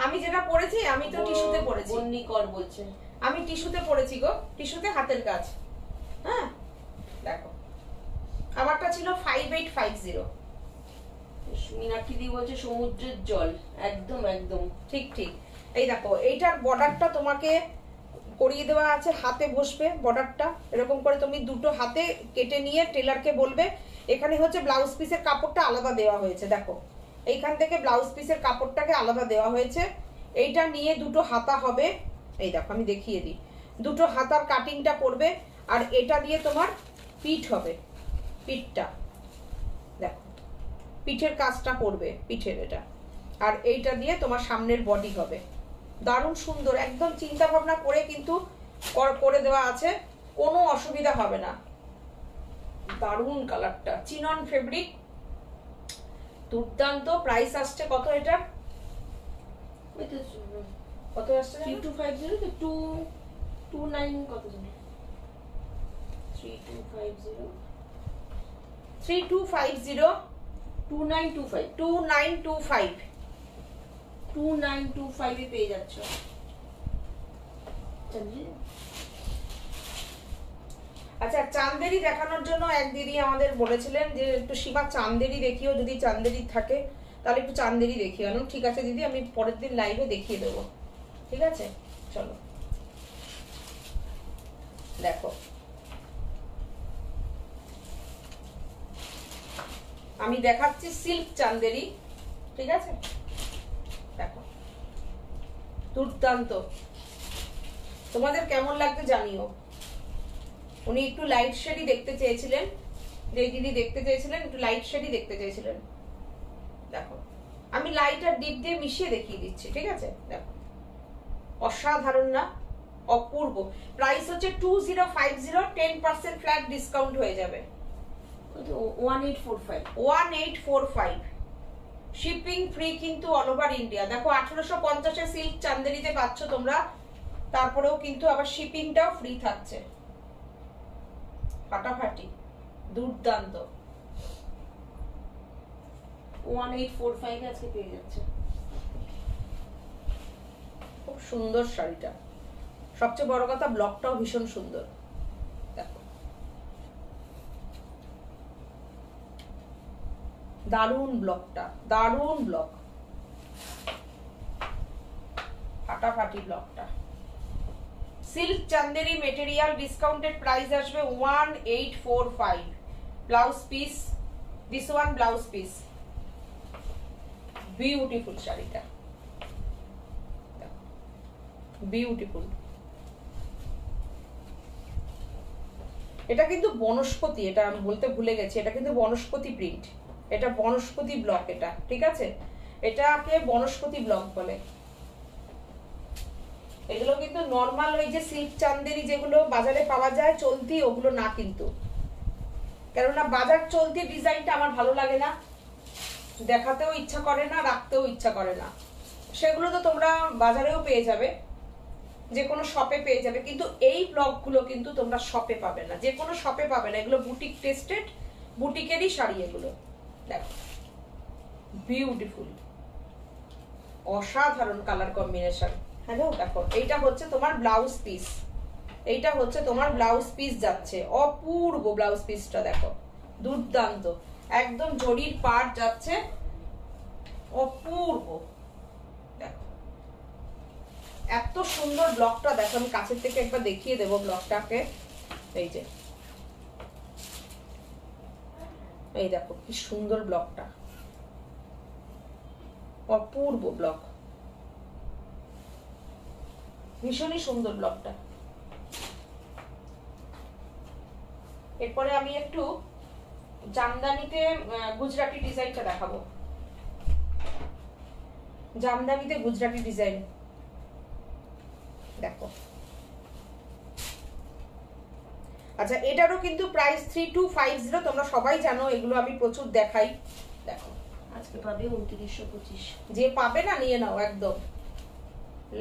আমি যেটা পরেছি আমি তো টিস্যুতে পরেছি। বন্নি কর বলছে আমি টিস্যুতে পরেছি গো, টিস্যুতে হাতের কাজ। হ্যাঁ দেখো আমারটা ছিল 5850। মীনাক্ষী দি বলছে সমুদ্রের জল, একদম একদম ঠিক ঠিক। এই দেখো এইটার বর্ডারটা তোমাকে করিয়ে দেওয়া আছে, হাতে বসবে বর্ডারটা এরকম করে। তুমি দুটো হাতে কেটে নিয়ে টেলারকে বলবে। এখানে হচ্ছে ব্লাউজ পিসের কাপড়টা আলাদা দেওয়া হয়েছে, দেখো এইখান থেকে ব্লাউজ পিসের কাপড়টাকে আলাদা দেওয়া হয়েছে। এইটা নিয়ে দুটো হাতা হবে, এই দেখো আমি দেখিয়ে দিই। দুটো হাতার কাটিংটা পড়বে, আর এটা দিয়ে তোমার পিঠ হবে, পিঠটা দেখো পিঠের কাজটা পড়বে, পিঠের এটা। আর এইটা দিয়ে তোমার সামনের বডি হবে। দারুণ সুন্দর, একদম চিন্তা ভাবনা করে কিন্তু করে দেওয়া আছে, কোনো অসুবিধা হবে না। দারুণ কালারটা, চিনন ফেব্রিক, দুর্দান্ত। প্রাইস আসছে কত এটা? কত আসছে? 3250 তো 229 কত জানো? 3250 3250 2925 2925 2925 এ পেয়ে যাচ্ছ। আচ্ছা চান্দেরি দেখানোর জন্য এক দিদি আমাদের বলেছিলেন যে একটু সীমা চান্দেরি দেখিও, যদি চান্দেরি থাকে তাহলে একটু চান্দেরি দেখিও। ঠিক আছে দিদি, আমি পরের দিন লাইভে দেখিয়ে দেবো, ঠিক আছে? চলো দেখো আমি দেখাচ্ছি সিল্ক চান্দেরি, ঠিক আছে? দেখো দুর্দান্ত, তোমাদের কেমন লাগবে জানিও। উনি একটু লাইট শেডই দেখতে চেয়েছিলেন, যে দিদি দেখতে চেয়েছিলেন একটু লাইট শেডই দেখতে চেয়েছিলেন। দেখো আমি লাইট আর ডিপ দিয়ে মিশিয়ে দেখিয়ে দিচ্ছি, ঠিক আছে? দেখো অসাধারণ না, অপূর্ব। প্রাইস হচ্ছে 2050, 10% ফ্ল্যাট ডিসকাউন্ট হয়ে যাবে। 1845 শিপিং ফ্রি কিন্তু অল ওভার ইন্ডিয়া। দেখো 1850 সিল্ক চান্দেরিতে পাচ্ছ তোমরা, তারপরেও কিন্তু আবার শিপিংটাও ফ্রি থাকছে। ফাটাফাটি, দুর্দান্ত। 1845 আজকে পেয়ে যাচ্ছে। খুব সুন্দর শাড়িটা, সবচেয়ে বড় কথা ব্লকটাও ভীষণ সুন্দর। দেখো দারুণ ব্লকটা, দারুণ ব্লক, ফাটাফাটি ব্লকটা। Silk Chanderi material discounted price আসবে 1845। Blouse piece, this one blouse piece, beautiful শাড়িটা, বিউটিফুল। এটা কিন্তু বনস্পতি, এটা আমি বলতে ভুলে গেছি, এটা কিন্তু বনস্পতি প্রিন্ট, এটা বনস্পতি ব্লক, এটা ঠিক আছে, এটাকে বনস্পতি ব্লক বলে। এগুলো কিন্তু নর্মাল ওই যে সিল্ক চান্দেরি যেগুলো বাজারে পাওয়া যায় চলতি, ওগুলো না কিন্তু, কেননা বাজার চলতি ডিজাইনটা আমার ভালো লাগে না, দেখাতেও ইচ্ছা করে না, রাখতেও ইচ্ছা করে না। সেগুলো তো তোমরা বাজারেও পেয়ে যাবে, যে কোনো শপে পেয়ে যাবে, কিন্তু এই ব্লকগুলো কিন্তু তোমরা শপে পাবে না, যে কোনো শপে পাবে না। এগুলো বুটিক টেস্টেড, বুটিকেরই শাড়ি এগুলো। দেখো বিউটিফুল, অসাধারণ কালার কম্বিনেশন। হ্যালো, দেখো এইটা হচ্ছে তোমার ব্লাউজ পিস, এইটা হচ্ছে তোমার ব্লাউজ পিস যাচ্ছে, অপূর্ব ব্লাউজ পিসটা দেখো, দুর্দান্ত, একদম জরির পাট যাচ্ছে, অপূর্ব। দেখো এত সুন্দর ব্লকটা, দেখো আমি কাছের থেকে একবার দেখিয়ে দেবো ব্লকটাকে, এই যে এই দেখো কি সুন্দর ব্লকটা, অপূর্ব ব্লক, ভীষণই সুন্দর ব্লকটা। এরপরে আমি একটু জামদানিতে গুজরাটি ডিজাইনটা দেখাবো, জামদানিতে গুজরাটি ডিজাইন দেখো। আচ্ছা, এটারও কিন্তু প্রাইস 3250, তোমরা সবাই জানো, এগুলো আমি প্রচুর দেখাই। দেখো আজকে পাবে 2925, যে পাবে না নিয়ে নাও, একদম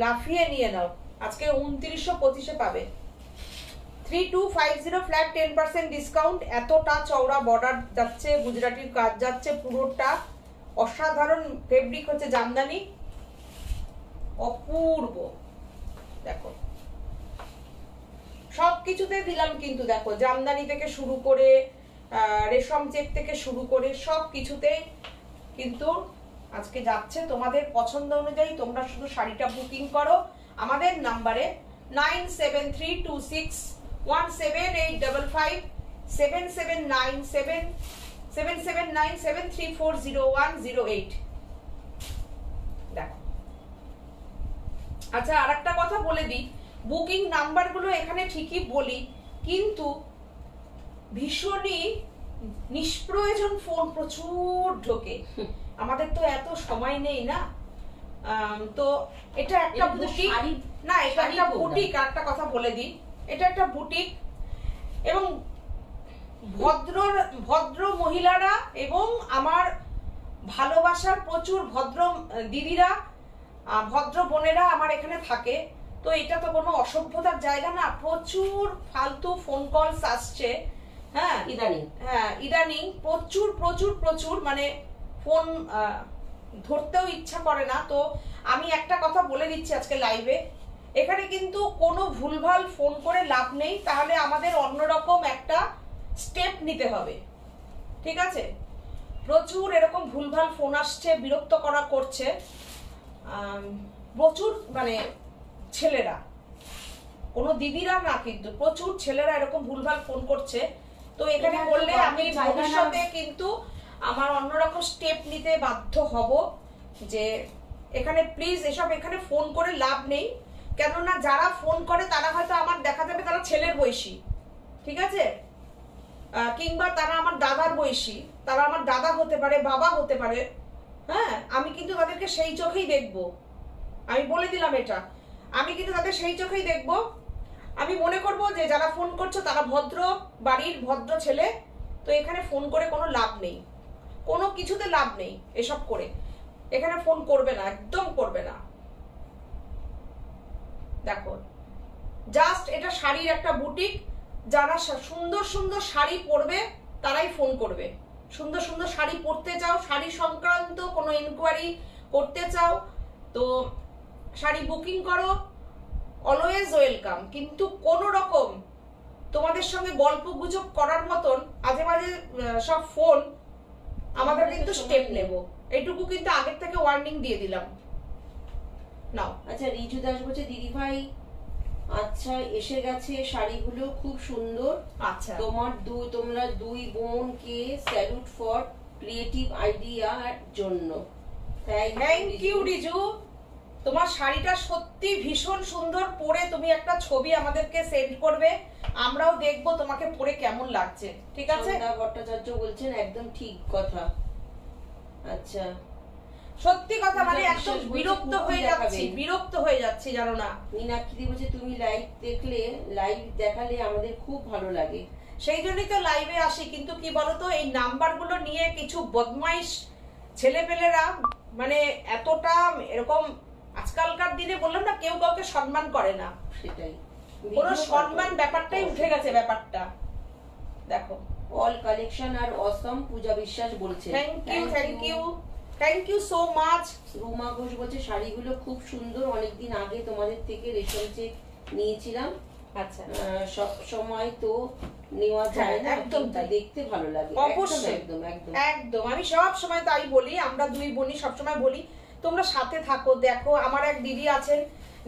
লাফিয়ে নিয়ে নাও, আজকে 2925-এ পাবে। 3250 ফ্ল্যাট 10% ডিসকাউন্ট। এতটা চওড়া বর্ডার যাচ্ছে, গুজরাটির কাজ যাচ্ছে পুরোটা, অসাধারণ ফেব্রিক হচ্ছে জামদানি, অপূর্ব। দেখো সবকিছুতে দিলাম কিন্তু, দেখো জামদানি থেকে শুরু করে রেশম চেক থেকে শুরু করে সব কিছুতে কিন্তু আজকে যাচ্ছে। তোমাদের পছন্দ অনুযায়ী তোমরা শুধু শাড়িটা বুকিং করো আমাদের নাম্বারে 9732617855 779773401008। দেখো আচ্ছা, আরেকটা কথা বলে দিই, বুকিং নাম্বারগুলো এখানে ঠিকই বলি, কিন্তু ভীষণই নিষ্প্রয়োজন ফোন প্রচুর ঢোকে, আমাদের তো এত সময় নেই না। তো এটা একটা বুটিক না, এটা একটা বুটিক, একটা কথা বলে দিই, এটা একটা বুটিক, এবং ভদ্র মহিলারা এবং আমার ভালোবাসার প্রচুর ভদ্র দিদিরা, ভদ্র বোনেরা আমার এখানে থাকে। তো এটা তো কোনো অসভ্যতার জায়গা না, প্রচুর ফালতু ফোন কলস আসছে, হ্যাঁ ইদানিং প্রচুর প্রচুর প্রচুর, মানে ফোন ধরতেও ইচ্ছা করে না। তো আমি একটা কথা বলে দিচ্ছি আজকে লাইভে, এখানে কিন্তু কোনো ভুলভাল ফোন করে লাভ নেই, তাহলে আমাদের অন্যরকম একটা স্টেপ নিতে হবে, ঠিক আছে? প্রচুর এরকম ভুলভাল ফোন আসছে, বিরক্ত করছে প্রচুর, মানে ছেলেরা, কোনো দিদিরা না, কিন্তু প্রচুর ছেলেরা এরকম ভুলভাল ফোন করছে। তো এখানে করলে আমি ভবিষ্যতে কিন্তু আমার অন্যরকম স্টেপ নিতে বাধ্য হব, যে এখানে প্লিজ এখানে ফোন করে লাভ নেই, কেননা যারা ফোন করে তারা হয়তো আমার দেখা যাবে তারা ছেলের বয়সী, ঠিক আছে, কিংবা তারা আমার দাদার বয়সী, তারা আমার দাদা হতে পারে, বাবা হতে পারে, হ্যাঁ, আমি কিন্তু তাদেরকে সেই চোখেই দেখব, আমি বলে দিলাম এটা, আমি কিন্তু তাদের সেই চোখেই দেখব। আমি মনে করব যে যারা ফোন করছো তারা ভদ্র বাড়ির ভদ্র ছেলে, তো এখানে ফোন করে কোনো লাভ নেই, কোনো কিছুতে লাভ নেই, এসব করে এখানে ফোন করবে না, একদম করবে না। দেখো জাস্ট এটা শাড়ির একটা বুটিক, যারা সুন্দর সুন্দর শাড়ি পরবে তারাই ফোন করবে, সুন্দর সুন্দর শাড়ি পরতে চাও, শাড়ি সংক্রান্ত কোনো ইনকোয়ারি করতে চাও তো শাড়ি বুকিং করো, অলওয়েজ ওয়েলকাম। কিন্তু কোনো রকম তোমাদের সঙ্গে গল্প গুজব করার মতন আজে বাজে সব ফোন আমাদের কিন্তু স্টেপ নেব, এইটুকু কিন্তু আগের থেকে ওয়ার্নিং দিয়ে দিলাম। নাও। আচ্ছা, রিজু দাস বলছে দিদি ভাই আচ্ছা এসে গেছে, শাড়িগুলো খুব সুন্দর। আচ্ছা, তোমরা দুই বোনকে স্যালুট ফর ক্রিয়েটিভ আইডিয়ার জন্য। থ্যাংক ইউ রিজু, তোমার শাড়িটা সত্যি ভীষণ সুন্দর, পরে তুমি একটা ছবি আমাদেরকে সেন্ড করবে, আমরাও দেখবো তোমাকে পরে কেমন লাগছে, ঠিক আছে? সন্ধ্যা ভট্টাচার্য বলছেন একদম ঠিক কথা। আচ্ছা, সত্যি কথা, মানে পূজা একদম বিশ্বাস বলছে বিরক্ত কুর্তি হয়ে যাচ্ছি, দেখাবেন। বিরক্ত হয়ে যাচ্ছি জানো না। মীনাক্ষী বলছে তুমি লাইভ দেখালে আমাদের খুব ভালো লাগে। সেই জন্যই তো লাইভে আসি, কিন্তু কি বলতো এই নাম্বারগুলো নিয়ে কিছু বদমাইশ ছেলেপেলেরা মানে এতটা এরকম, আজকালকার দিনে বললাম না কেউ কাউকে সম্মান করে না, সেটাই, কোনো ভিডিও সম্মান কল ব্যাপারটাই উঠে গেছে ব্যাপারটা। দেখো, অল কালেকশন আর অসম পূজা বিশ্বাস বলছে thank you so much. Ruma Ghosh বলছে শাড়িগুলো খুব সুন্দর, অনেকদিন আগে তোমাদের থেকে রেশম চেক নিয়েছিলাম। আচ্ছা, সব সময় তো নেওয়া যায় না, একদম তাই, দেখতে ভালো লাগে। অবশ্যই, একদম একদম একদম। আমি সব সময় তাই বলি, আমরা দুই বোনই সব সময় বলি তোমরা সাথে থাকো। দেখো আমার এক দিদি আছেন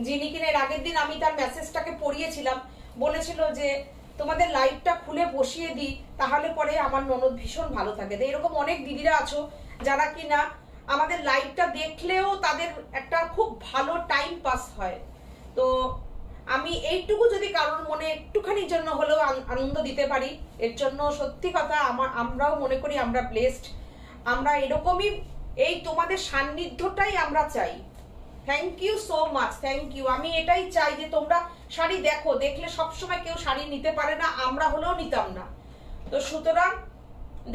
যিনি কিনা এর আগের দিন আমি তার মেসেজটাকে পড়িয়েছিলাম, বলেছিল যে তোমাদের লাইভটা খুলে বসিয়ে দিই, তাহলে পরে আমার ননদ ভীষণ ভালো থাকে। তো এরকম অনেক দিদিরা আছো যারা কিনা আমাদের লাইভটা দেখলেও তাদের একটা খুব ভালো টাইম পাস হয়। তো আমি এইটুকু যদি কারোর মনে একটুখানির জন্য হলেও আনন্দ দিতে পারি, এর জন্য সত্যি কথা আমরাও মনে করি আমরা ব্লেসড। আমরা এরকমই, এই তোমাদের সান্নিধ্যটাই আমরা চাই। Thank you so much, thank you. আমি এটাই চাই যে তোমরা শাড়ি দেখো, দেখলে সবসময় কেউ শাড়ি নিতে পারে না, আমরা হলেও নিতাম না। তো সুতরাং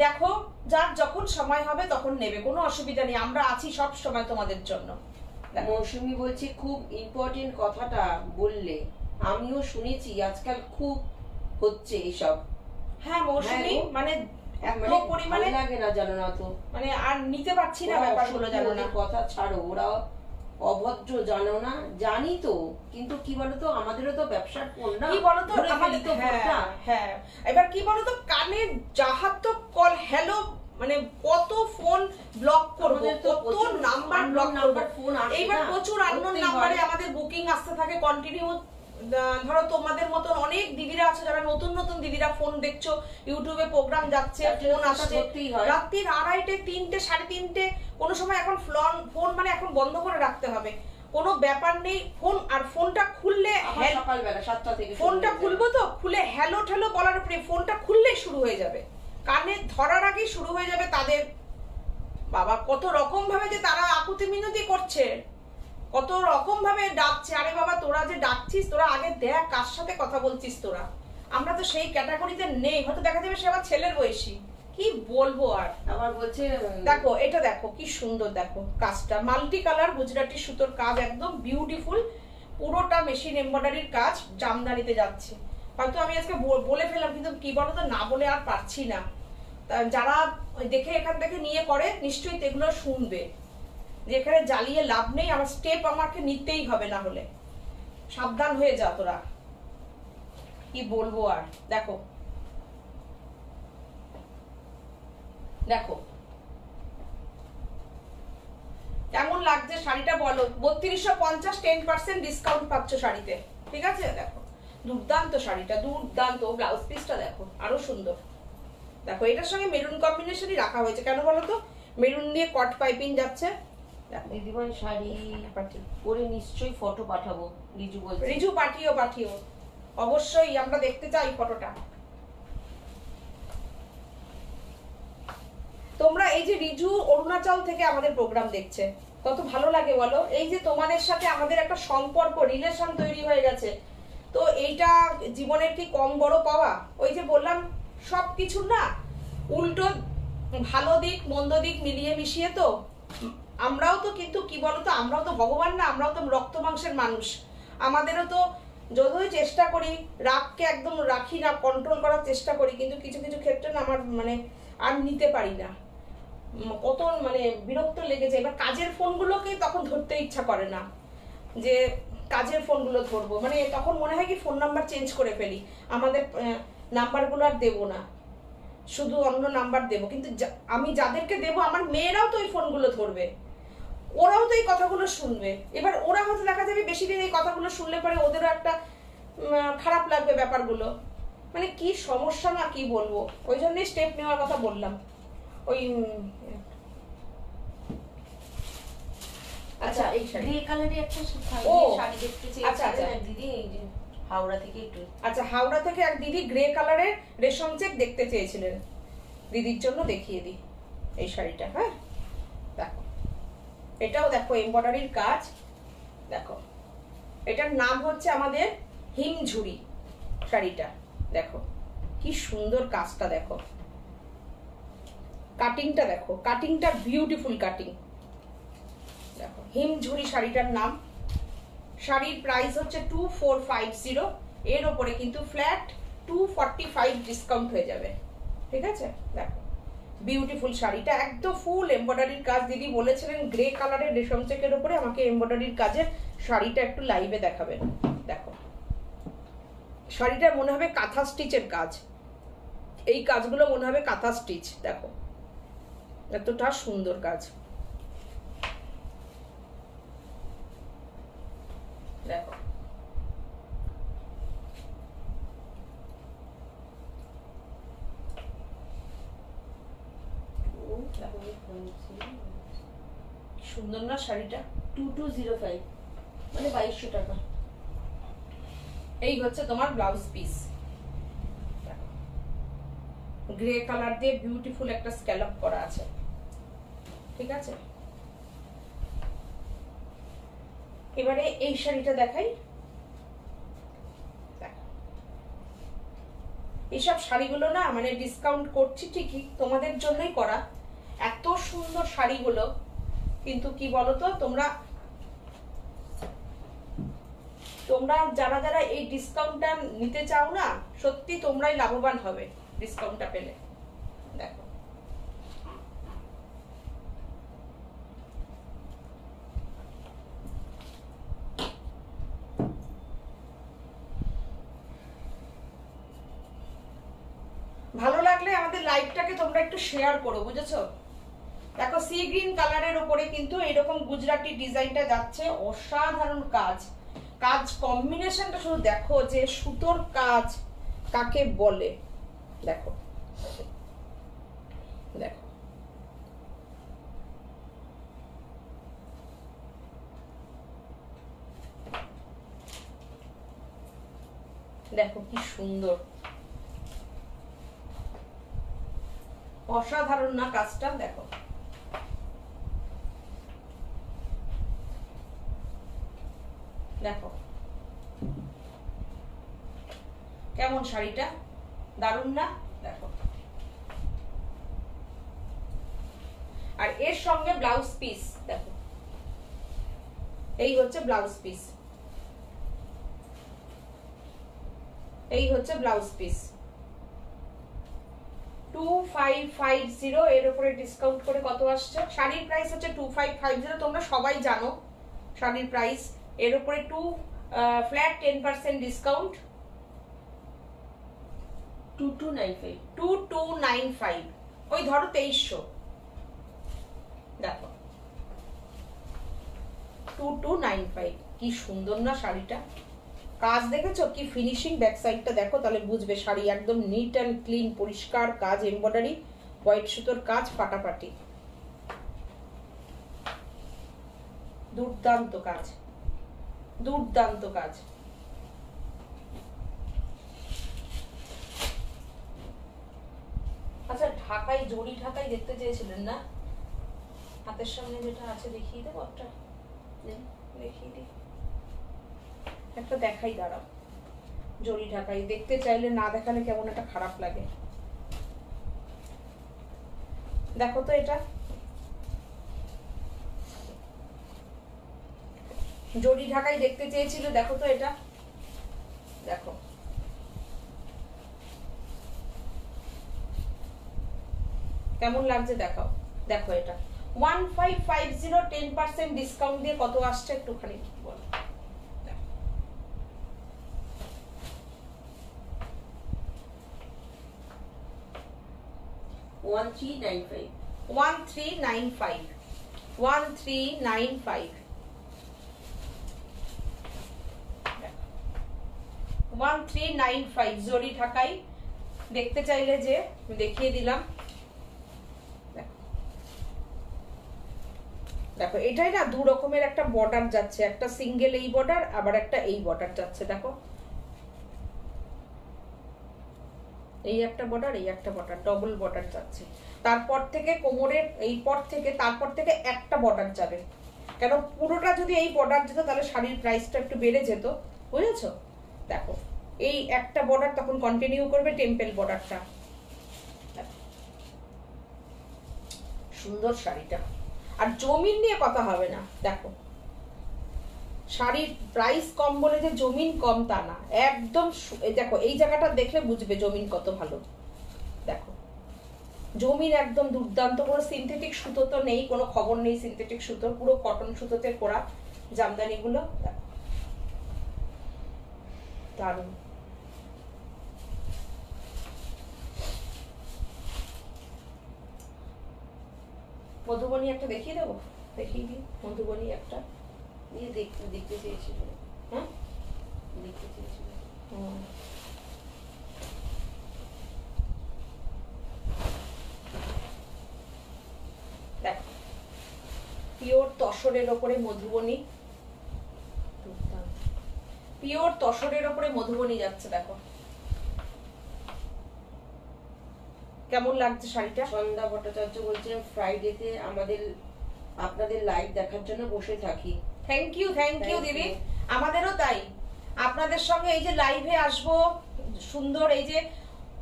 দেখো, যার যখন সময় হবে তখন নেবে, কোনো অসুবিধা নেই, আমরা আছি সব সময় তোমাদের জন্য। মৌসুমী বলছে খুব ইম্পর্টেন্ট কথাটা বললে, আমিও শুনেছি আজকাল খুব হচ্ছে এসব। হ্যাঁ মৌসুমী, মানে এত পরিমাণে লাগে না জানো না তো, মানে আর নিতে পারছি না ব্যাপারগুলো, জানো না। কথা ছাড়ো, ওরা অভদ্র জানো না, জানি তো, কিন্তু কি বলতো আমাদেরও তো ব্যবসার ফোন না, কি বলতো আমাদের তো, হ্যাঁ এবার কি বলতো কানে যাহার তো কল হ্যালো, মানে কত ফোন ব্লক করব, কত নাম্বার ব্লক করব। এইবার প্রচুর আননোন নাম্বারে আমাদের বুকিং আসতে থাকে কন্টিনিউ। ধরো তোমাদের মতন অনেক দিদিরা আছে যারা নতুন নতুন দিদিরা ফোন দেখছো, ইউটিউবে প্রোগ্রাম যাচ্ছে, ফোন আসছে রাত্রির 2:30, 3টে, 3:30, কোনো সময় এখন ফোন মানে এখন বন্ধ করে রাখতে হবে, কোনো ব্যাপার নেই। ফোন আর ফোনটা খুললে সকালবেলা 7টা থেকে ফোনটা খুলবো, তো খুলে হ্যালো ঠ্যালো বলার উপরে ফোনটা খুললেই শুরু হয়ে যাবে, কানে ধরার আগেই শুরু হয়ে যাবে তাদের। বাবা কত রকম ভাবে যে তারা আকুতি মিনতি করছে, কত রকম ভাবে ডাকছে। আরে বাবা তোরা যে ডাকছিস, তোরা আগে দেখ কার সাথে কথা বলছিস তোরা। আমরা তো সেই ক্যাটাগরিতে নেই, হয়তো দেখা যাবে সে আমার ছেলের বয়সী, কি বলবো। আর আবার বলছে দেখো এটা দেখো কি সুন্দর, দেখো কাজটা মাল্টি কালার গুজরাটি সুতোর কাজ, একদম বিউটিফুল, পুরোটা মেশিন এমব্রয়ডারির কাজ, জামদানিতে যাচ্ছে। হয়তো আমি আজকে বলে ফেললাম, কিন্তু কি বলতো না বলে আর পারছি না। যারা দেখে এখান থেকে নিয়ে করে নিশ্চয়ই এগুলো শুনবে যে এখানে জ্বালিয়ে লাভ নেই, আমার স্টেপ আমাকে নিতেই হবে, না হলে সাবধান হয়ে যা তোরা। কি বলবো আর, দেখো দেখো কেমন লাগছে শাড়িটা বলো। 3250, 10% ডিসকাউন্ট পাচ্ছ শাড়িতে, ঠিক আছে? দেখো দুর্দান্ত শাড়িটা, দুর্দান্ত। ব্লাউজ পিসটা দেখো আরো সুন্দর। দেখো এটার সঙ্গে মেরুন কম্বিনেশনই রাখা হয়েছে, কেন বলো তো? মেরুন দিয়ে কট পাইপিং যাচ্ছে। দিদিভাই শাড়ি পরে নিশ্চয়ই ফটো পাঠাবো, রিজু বলছে। রিজু পাঠিও অবশ্যই, আমরা দেখতে চাই ফটোটা। তোমরা এই যে রিজু অরুণাচল থেকে আমাদের প্রোগ্রাম দেখছে, কত ভালো লাগে বলো। এই যে তোমাদের সাথে আমাদের একটা সম্পর্ক, রিলেশন তৈরি হয়ে গেছে, তো এইটা জীবনের কি কম বড় পাওয়া? ওই যে বললাম সবকিছু না উল্টো ভালো দিক মন্দ দিক মিলিয়ে মিশিয়ে, তো আমরাও তো, কিন্তু কি বলতো আমরাও তো ভগবান না, আমরাও তো রক্ত মাংসের মানুষ। আমাদেরও তো যতই চেষ্টা করি রাগকে একদম রাখি না, কন্ট্রোল করার চেষ্টা করি, কিন্তু কিছু কিছু ক্ষেত্রে না আমার মানে আর নিতে পারি না, কত মানে বিরক্ত লেগে যায়। এবার কাজের ফোনগুলোকে তখন ধরতে ইচ্ছা করে না, যে কাজের ফোনগুলো ধরবো, মানে তখন মনে হয় কি ফোন নাম্বার চেঞ্জ করে ফেলি, আমাদের নাম্বারগুলো আর দেবো না, শুধু অন্য নাম্বার দেবো। কিন্তু আমি যাদেরকে দেবো আমার মেয়েরাও তো ওই ফোনগুলো ধরবে, ওরাও তো এই কথাগুলো শুনবে। এবার ওরা হয়তো দেখা যাবে বেশি দিন এই কথাগুলো শুনলে পরে ওদেরও একটা খারাপ লাগবে ব্যাপারগুলো, মানে কি সমস্যা না, কি বলবো। ওই জন্যই স্টেপ নেওয়ার কথা বললাম। ওই আচ্ছা এই শাড়ি গ্রে কালারে একটা শাড়ি দেখতে চেয়েছি। আচ্ছা আচ্ছা দিদি হাওড়া থেকে একটু। আচ্ছা, হাওড়া থেকে এক দিদি গ্রে কালারের রেশম চেক দেখতে চেয়েছিলেন, দিদির জন্য দেখিয়ে দিই এই শাড়িটা। হ্যাঁ দেখো, এটাও দেখো এমব্রয়ডারির কাজ। দেখো এটার নাম হচ্ছে আমাদের হিমঝুরি শাড়িটা। দেখো কি সুন্দর কাজটা, দেখো কাটিংটা, দেখো কাটিংটা বিউটিফুল কাটিং। দেখো হিমঝুরি শাড়িটার নাম। শাড়ির প্রাইস হচ্ছে 2450। এর ওপরে কিন্তু ফ্ল্যাট 245 ডিসকাউন্ট হয়ে যাবে, ঠিক আছে। দেখো বিউটিফুল শাড়িটা, একদম ফুল এমব্রয়ডারির কাজ। দিদি বলেছিলেন গ্রে কালারের রেশম চেকের উপরে আমাকে এমব্রয়ডারির কাজের শাড়িটা একটু লাইভে দেখাবেন। দেখো শাড়িটা মনে হবে কাঁথা স্টিচের কাজ, এই কাজগুলো মনে হবে কাঁথা স্টিচ। দেখো এতটা সুন্দর কাজ। দেখো সুন্দর না শাড়িটা? 2205 মানে 2200 টাকা। এই হচ্ছে তোমার ব্লাউজ পিস, গ্রে কালার দিয়ে বিউটিফুল একটা স্ক্যালপ করা আছে, ঠিক আছে। এবারে এই শাড়িটা দেখাই। এইসব শাড়িগুলো না মানে ডিসকাউন্ট করছি ঠিকই, তোমাদের জন্যই করা। এত সুন্দর শাড়িগুলো, কিন্তু কি বলতো, তোমরা যারা যারা এই ডিসকাউন্টটা নিতে চাও না, সত্যি তোমরাই লাভবান হবে ডিসকাউন্টটা পেলে। দেখো ভালো লাগলে আমাদের লাইভটাকে তোমরা একটু শেয়ার করো, বুঝেছো। দেখো সি গ্রিন কালারের উপরে কিন্তু এরকম গুজরাটি ডিজাইনটা যাচ্ছে, অসাধারণ কাজ। কাজ কম্বিনেশনটা শুধু দেখো যে সুতোর কাজ কাকে বলে। দেখো দেখো দেখো কি সুন্দর, অসাধারণ না কাজটা। দেখো দেখো কেমন শাড়িটা, দারুণ না? দেখো আর এর সঙ্গে ব্লাউজ পিস। দেখো এই হচ্ছে ব্লাউজ পিস, এই হচ্ছে ব্লাউজ পিস 2550। এর উপরে ডিসকাউন্ট করে কত আসছে? শাড়ির প্রাইস হচ্ছে 2550, তোমরা সবাই জানো শাড়ির প্রাইস। এর উপরে ফ্ল্যাট 10% ডিসকাউন্ট 2295, ওই ধরো 2300। দেখো 2295, কি সুন্দর না শাড়িটা। কাজ দেখেছো কি ফিনিশিং? ব্যাক সাইডটা দেখো তাহলে বুঝবে। শাড়ি একদম নিট অ্যান্ড ক্লিন, পরিষ্কার কাজ, এমব্রয়ডারি, হোয়াইট সুতোর কাজ, ফাটাফাটি, দুর্দান্ত কাজ, দুর্দান্ত কাজ। আচ্ছা ঢাকাই, জড়ি ঢাকাই দেখতে চেয়েছিলেন না? হাতের সামনে যেটা আছে দেখিয়ে দেবো একটা, দেখিয়ে দিই একটা, দেখাই দাঁড়াও। জড়ি ঢাকাই দেখতে চাইলে না দেখালে কেমন একটা খারাপ লাগে। দেখো তো এটা জড়ি ঢাকাই দেখতে চেয়েছিল, দেখো তো এটা, দেখো কেমন লাগছে দেখাও। দেখো এটা 1550, 10% ডিসকাউন্ট দিয়ে কত আসছে একটুখানি বলো। 1395, 1395, 1395, 1395 জরি ঢাকাই দেখতে চাইলে যে দেখিয়ে দিলাম। দেখো এটাই না দু রকমের একটা বর্ডার যাচ্ছে, একটা সিঙ্গেল এই বর্ডার, আবার একটা এই বর্ডার যাচ্ছে। দেখো এই একটা বর্ডার, এই একটা বর্ডার, ডবল বর্ডার যাচ্ছে। তারপর থেকে কোমরের এই পর থেকে তারপর থেকে একটা বর্ডার যাবে, কেন পুরোটা যদি এই বর্ডার যেত তাহলে শাড়ির প্রাইসটা একটু বেড়ে যেত, বুঝেছো? দেখো এই একটা বর্ডার তখন কন্টিনিউ করবে টেম্পল বর্ডারটা। সুন্দর শাড়িটা, আর জমিন নিয়ে কথা হবে না। দেখো শাড়ির প্রাইস কম বলে যে জমিন কম তা না, একদম। দেখো এই জায়গাটা দেখলে বুঝবে জমিন কত ভালো। দেখো জমিন একদম দুর্দান্ত, কোনো সিনথেটিক সুতো তো নেই, কোনো খবর নেই সিনথেটিক সুতো, পুরো কটন সুতোতে করা জামদানি গুলো। দেখো দারুণ। মধুবনী একটা দেখিয়ে দেবো, দেখিয়ে দিই মধুবনী একটা। নিয়ে দেখতে চেয়েছিল। হ্যাঁ দেখতে চেয়েছিল। দেখো পিওর তসরের ওপরে মধুবনী, পিওর তসরের ওপরে মধুবনী যাচ্ছে। দেখো কেমন লাগছে শাড়িটা? সন্ধ্যা ভট্টাচার্য বলছেন ফ্রাইডেতে আপনাদের লাইভ দেখার জন্য বসে থাকি। থ্যাংক ইউ দিদি, আমাদেরও তাই। আপনাদের সঙ্গে এই যে লাইভে আসবো, সুন্দর এই যে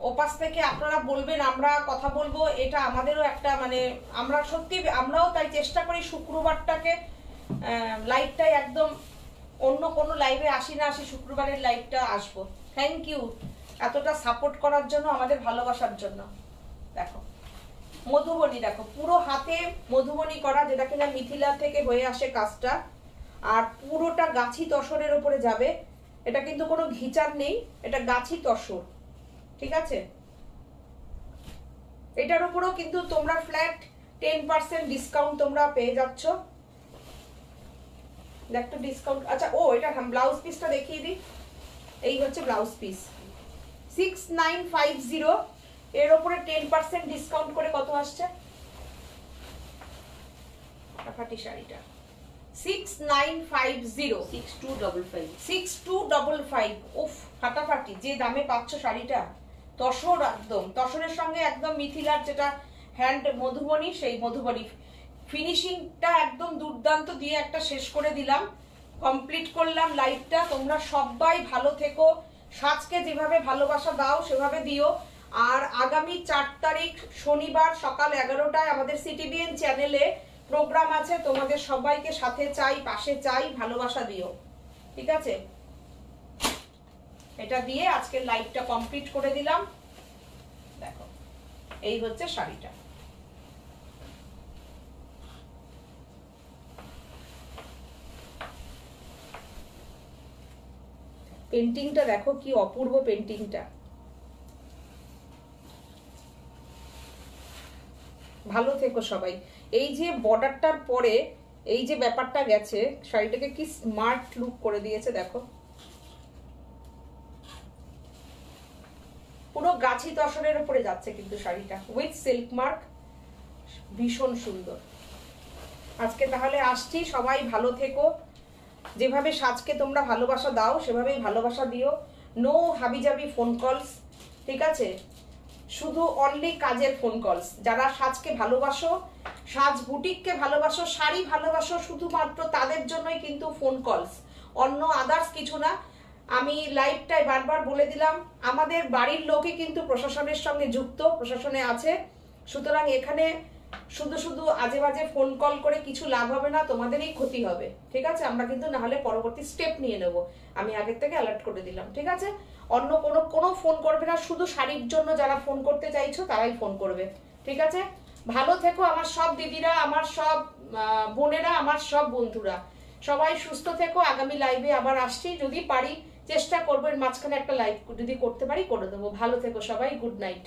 ওপাশ থেকে আপনারা বলবেন, আমরা কথা বলবো, এটা আমাদেরও একটা মানে আমরা সত্যি আমরাও তাই চেষ্টা করি শুক্রবারটাকে লাইভটাই একদম অন্য কোনো লাইভে আসি না, আসি শুক্রবারের লাইভটা আসবো। থ্যাংক ইউ এতটা সাপোর্ট করার জন্য, আমাদের ভালোবাসার জন্য। দেখো মধুবনী, দেখো পুরো হাতে মধুবনী করা, যেটা কিনা মিথিলা থেকে হয়ে আসে কাজটা, আর পুরোটা গাছি তসরের উপরে যাবে। এটা কিন্তু কোনো ঘিচার নেই, এটা গাছি তসর, ঠিক আছে? এটার উপরেও কিন্তু তোমরা ফ্ল্যাট 10% ডিসকাউন্ট তোমরা পেয়ে যাচ্ছ। দেখো ডিসকাউন্ট, আচ্ছা ও এটা ব্লাউজ পিসটা দেখিয়ে দিই। এই হচ্ছে ব্লাউজ পিস 6950, এর উপরে 10% ডিসকাউন্ট করে কত আসছে? ফাটাফাটি শাড়িটা 6950, 6255। উফ ফাটাফাটি, যে দামে পাচ্ছ শাড়িটা। তসর একদম, তসরের সঙ্গে একদম মিথিলার যেটা হ্যান্ড মধুবনী, সেই মধুবনী ফিনিশিংটা একদম দুর্দান্ত দিয়ে একটা শেষ করে দিলাম, কমপ্লিট করলাম লাইভটা। তোমরা সবাই ভালো থেকো, সাজকে যেভাবে ভালোবাসা দাও সেভাবে দিও। আর আগামী 4 তারিখ শনিবার সকাল 11টায় আমাদের সিটিবিএন চ্যানেলে প্রোগ্রাম আছে, তোমাদের সবাইকে সাথে চাই, পাশে চাই, ভালোবাসা দিও, ঠিক আছে? এটা দিয়ে আজকের লাইভটা কমপ্লিট করে দিলাম। দেখো এই হচ্ছে শাড়িটা। পেন্টিংটা দেখো কি অপূর্ব পেন্টিংটা। ভালো থেকো সবাই। এই যে বর্ডারটার পরে এই যে ব্যাপারটা গেছে, শাড়িটাকে কি স্মার্ট লুক করে দিয়েছে। দেখো পুরো গাছি তসরের উপরে যাচ্ছে কিন্তু শাড়িটা, উইথ সিল্ক মার্ক, ভীষণ সুন্দর। আজকে তাহলে আসছি, সবাই ভালো থেকো। যেভাবে সাজকে তোমরা ভালোবাসা দাও সেভাবেই ভালোবাসা দিও। নো হাবিজাবি ফোন কলস, ঠিক আছে? শুধু অনলি কাজের ফোন কলস। যারা সাজকে ভালোবাসো, সাজ বুটিককে ভালোবাসো, শাড়ি ভালোবাসো, শুধুমাত্র তাদের জন্যই কিন্তু ফোন কলস, অন্য আদার্স কিছু না। আমি লাইভটায় বারবার বলে দিলাম, আমাদের বাড়ির লোকই কিন্তু প্রশাসনের সঙ্গে যুক্ত, প্রশাসনে আছে। সুতরাং এখানে শুধু শুধু আজে বাজে ফোন কল করে কিছু লাভ হবে না, তোমাদেরই ক্ষতি হবে, ঠিক আছে? আমরা কিন্তু না হলে পরবর্তী স্টেপ নিয়ে নেব, আমি আগের থেকে অ্যালার্ট করে দিলাম, ঠিক আছে? অন্য কোনো ফোন করবে না, শুধু শাড়ির জন্য যারা ফোন করতে চাইছো তারাই ফোন করবে, ঠিক আছে? ভালো থেকো আমার সব দিদিরা, আমার সব বোনেরা, আমার সব বন্ধুরা, সবাই সুস্থ থেকো। আগামী লাইভে আবার আসছি, যদি পারি চেষ্টা করবো এর মাঝখানে একটা লাইভ যদি করতে পারি করে দেবো। ভালো থেকো সবাই, গুড নাইট।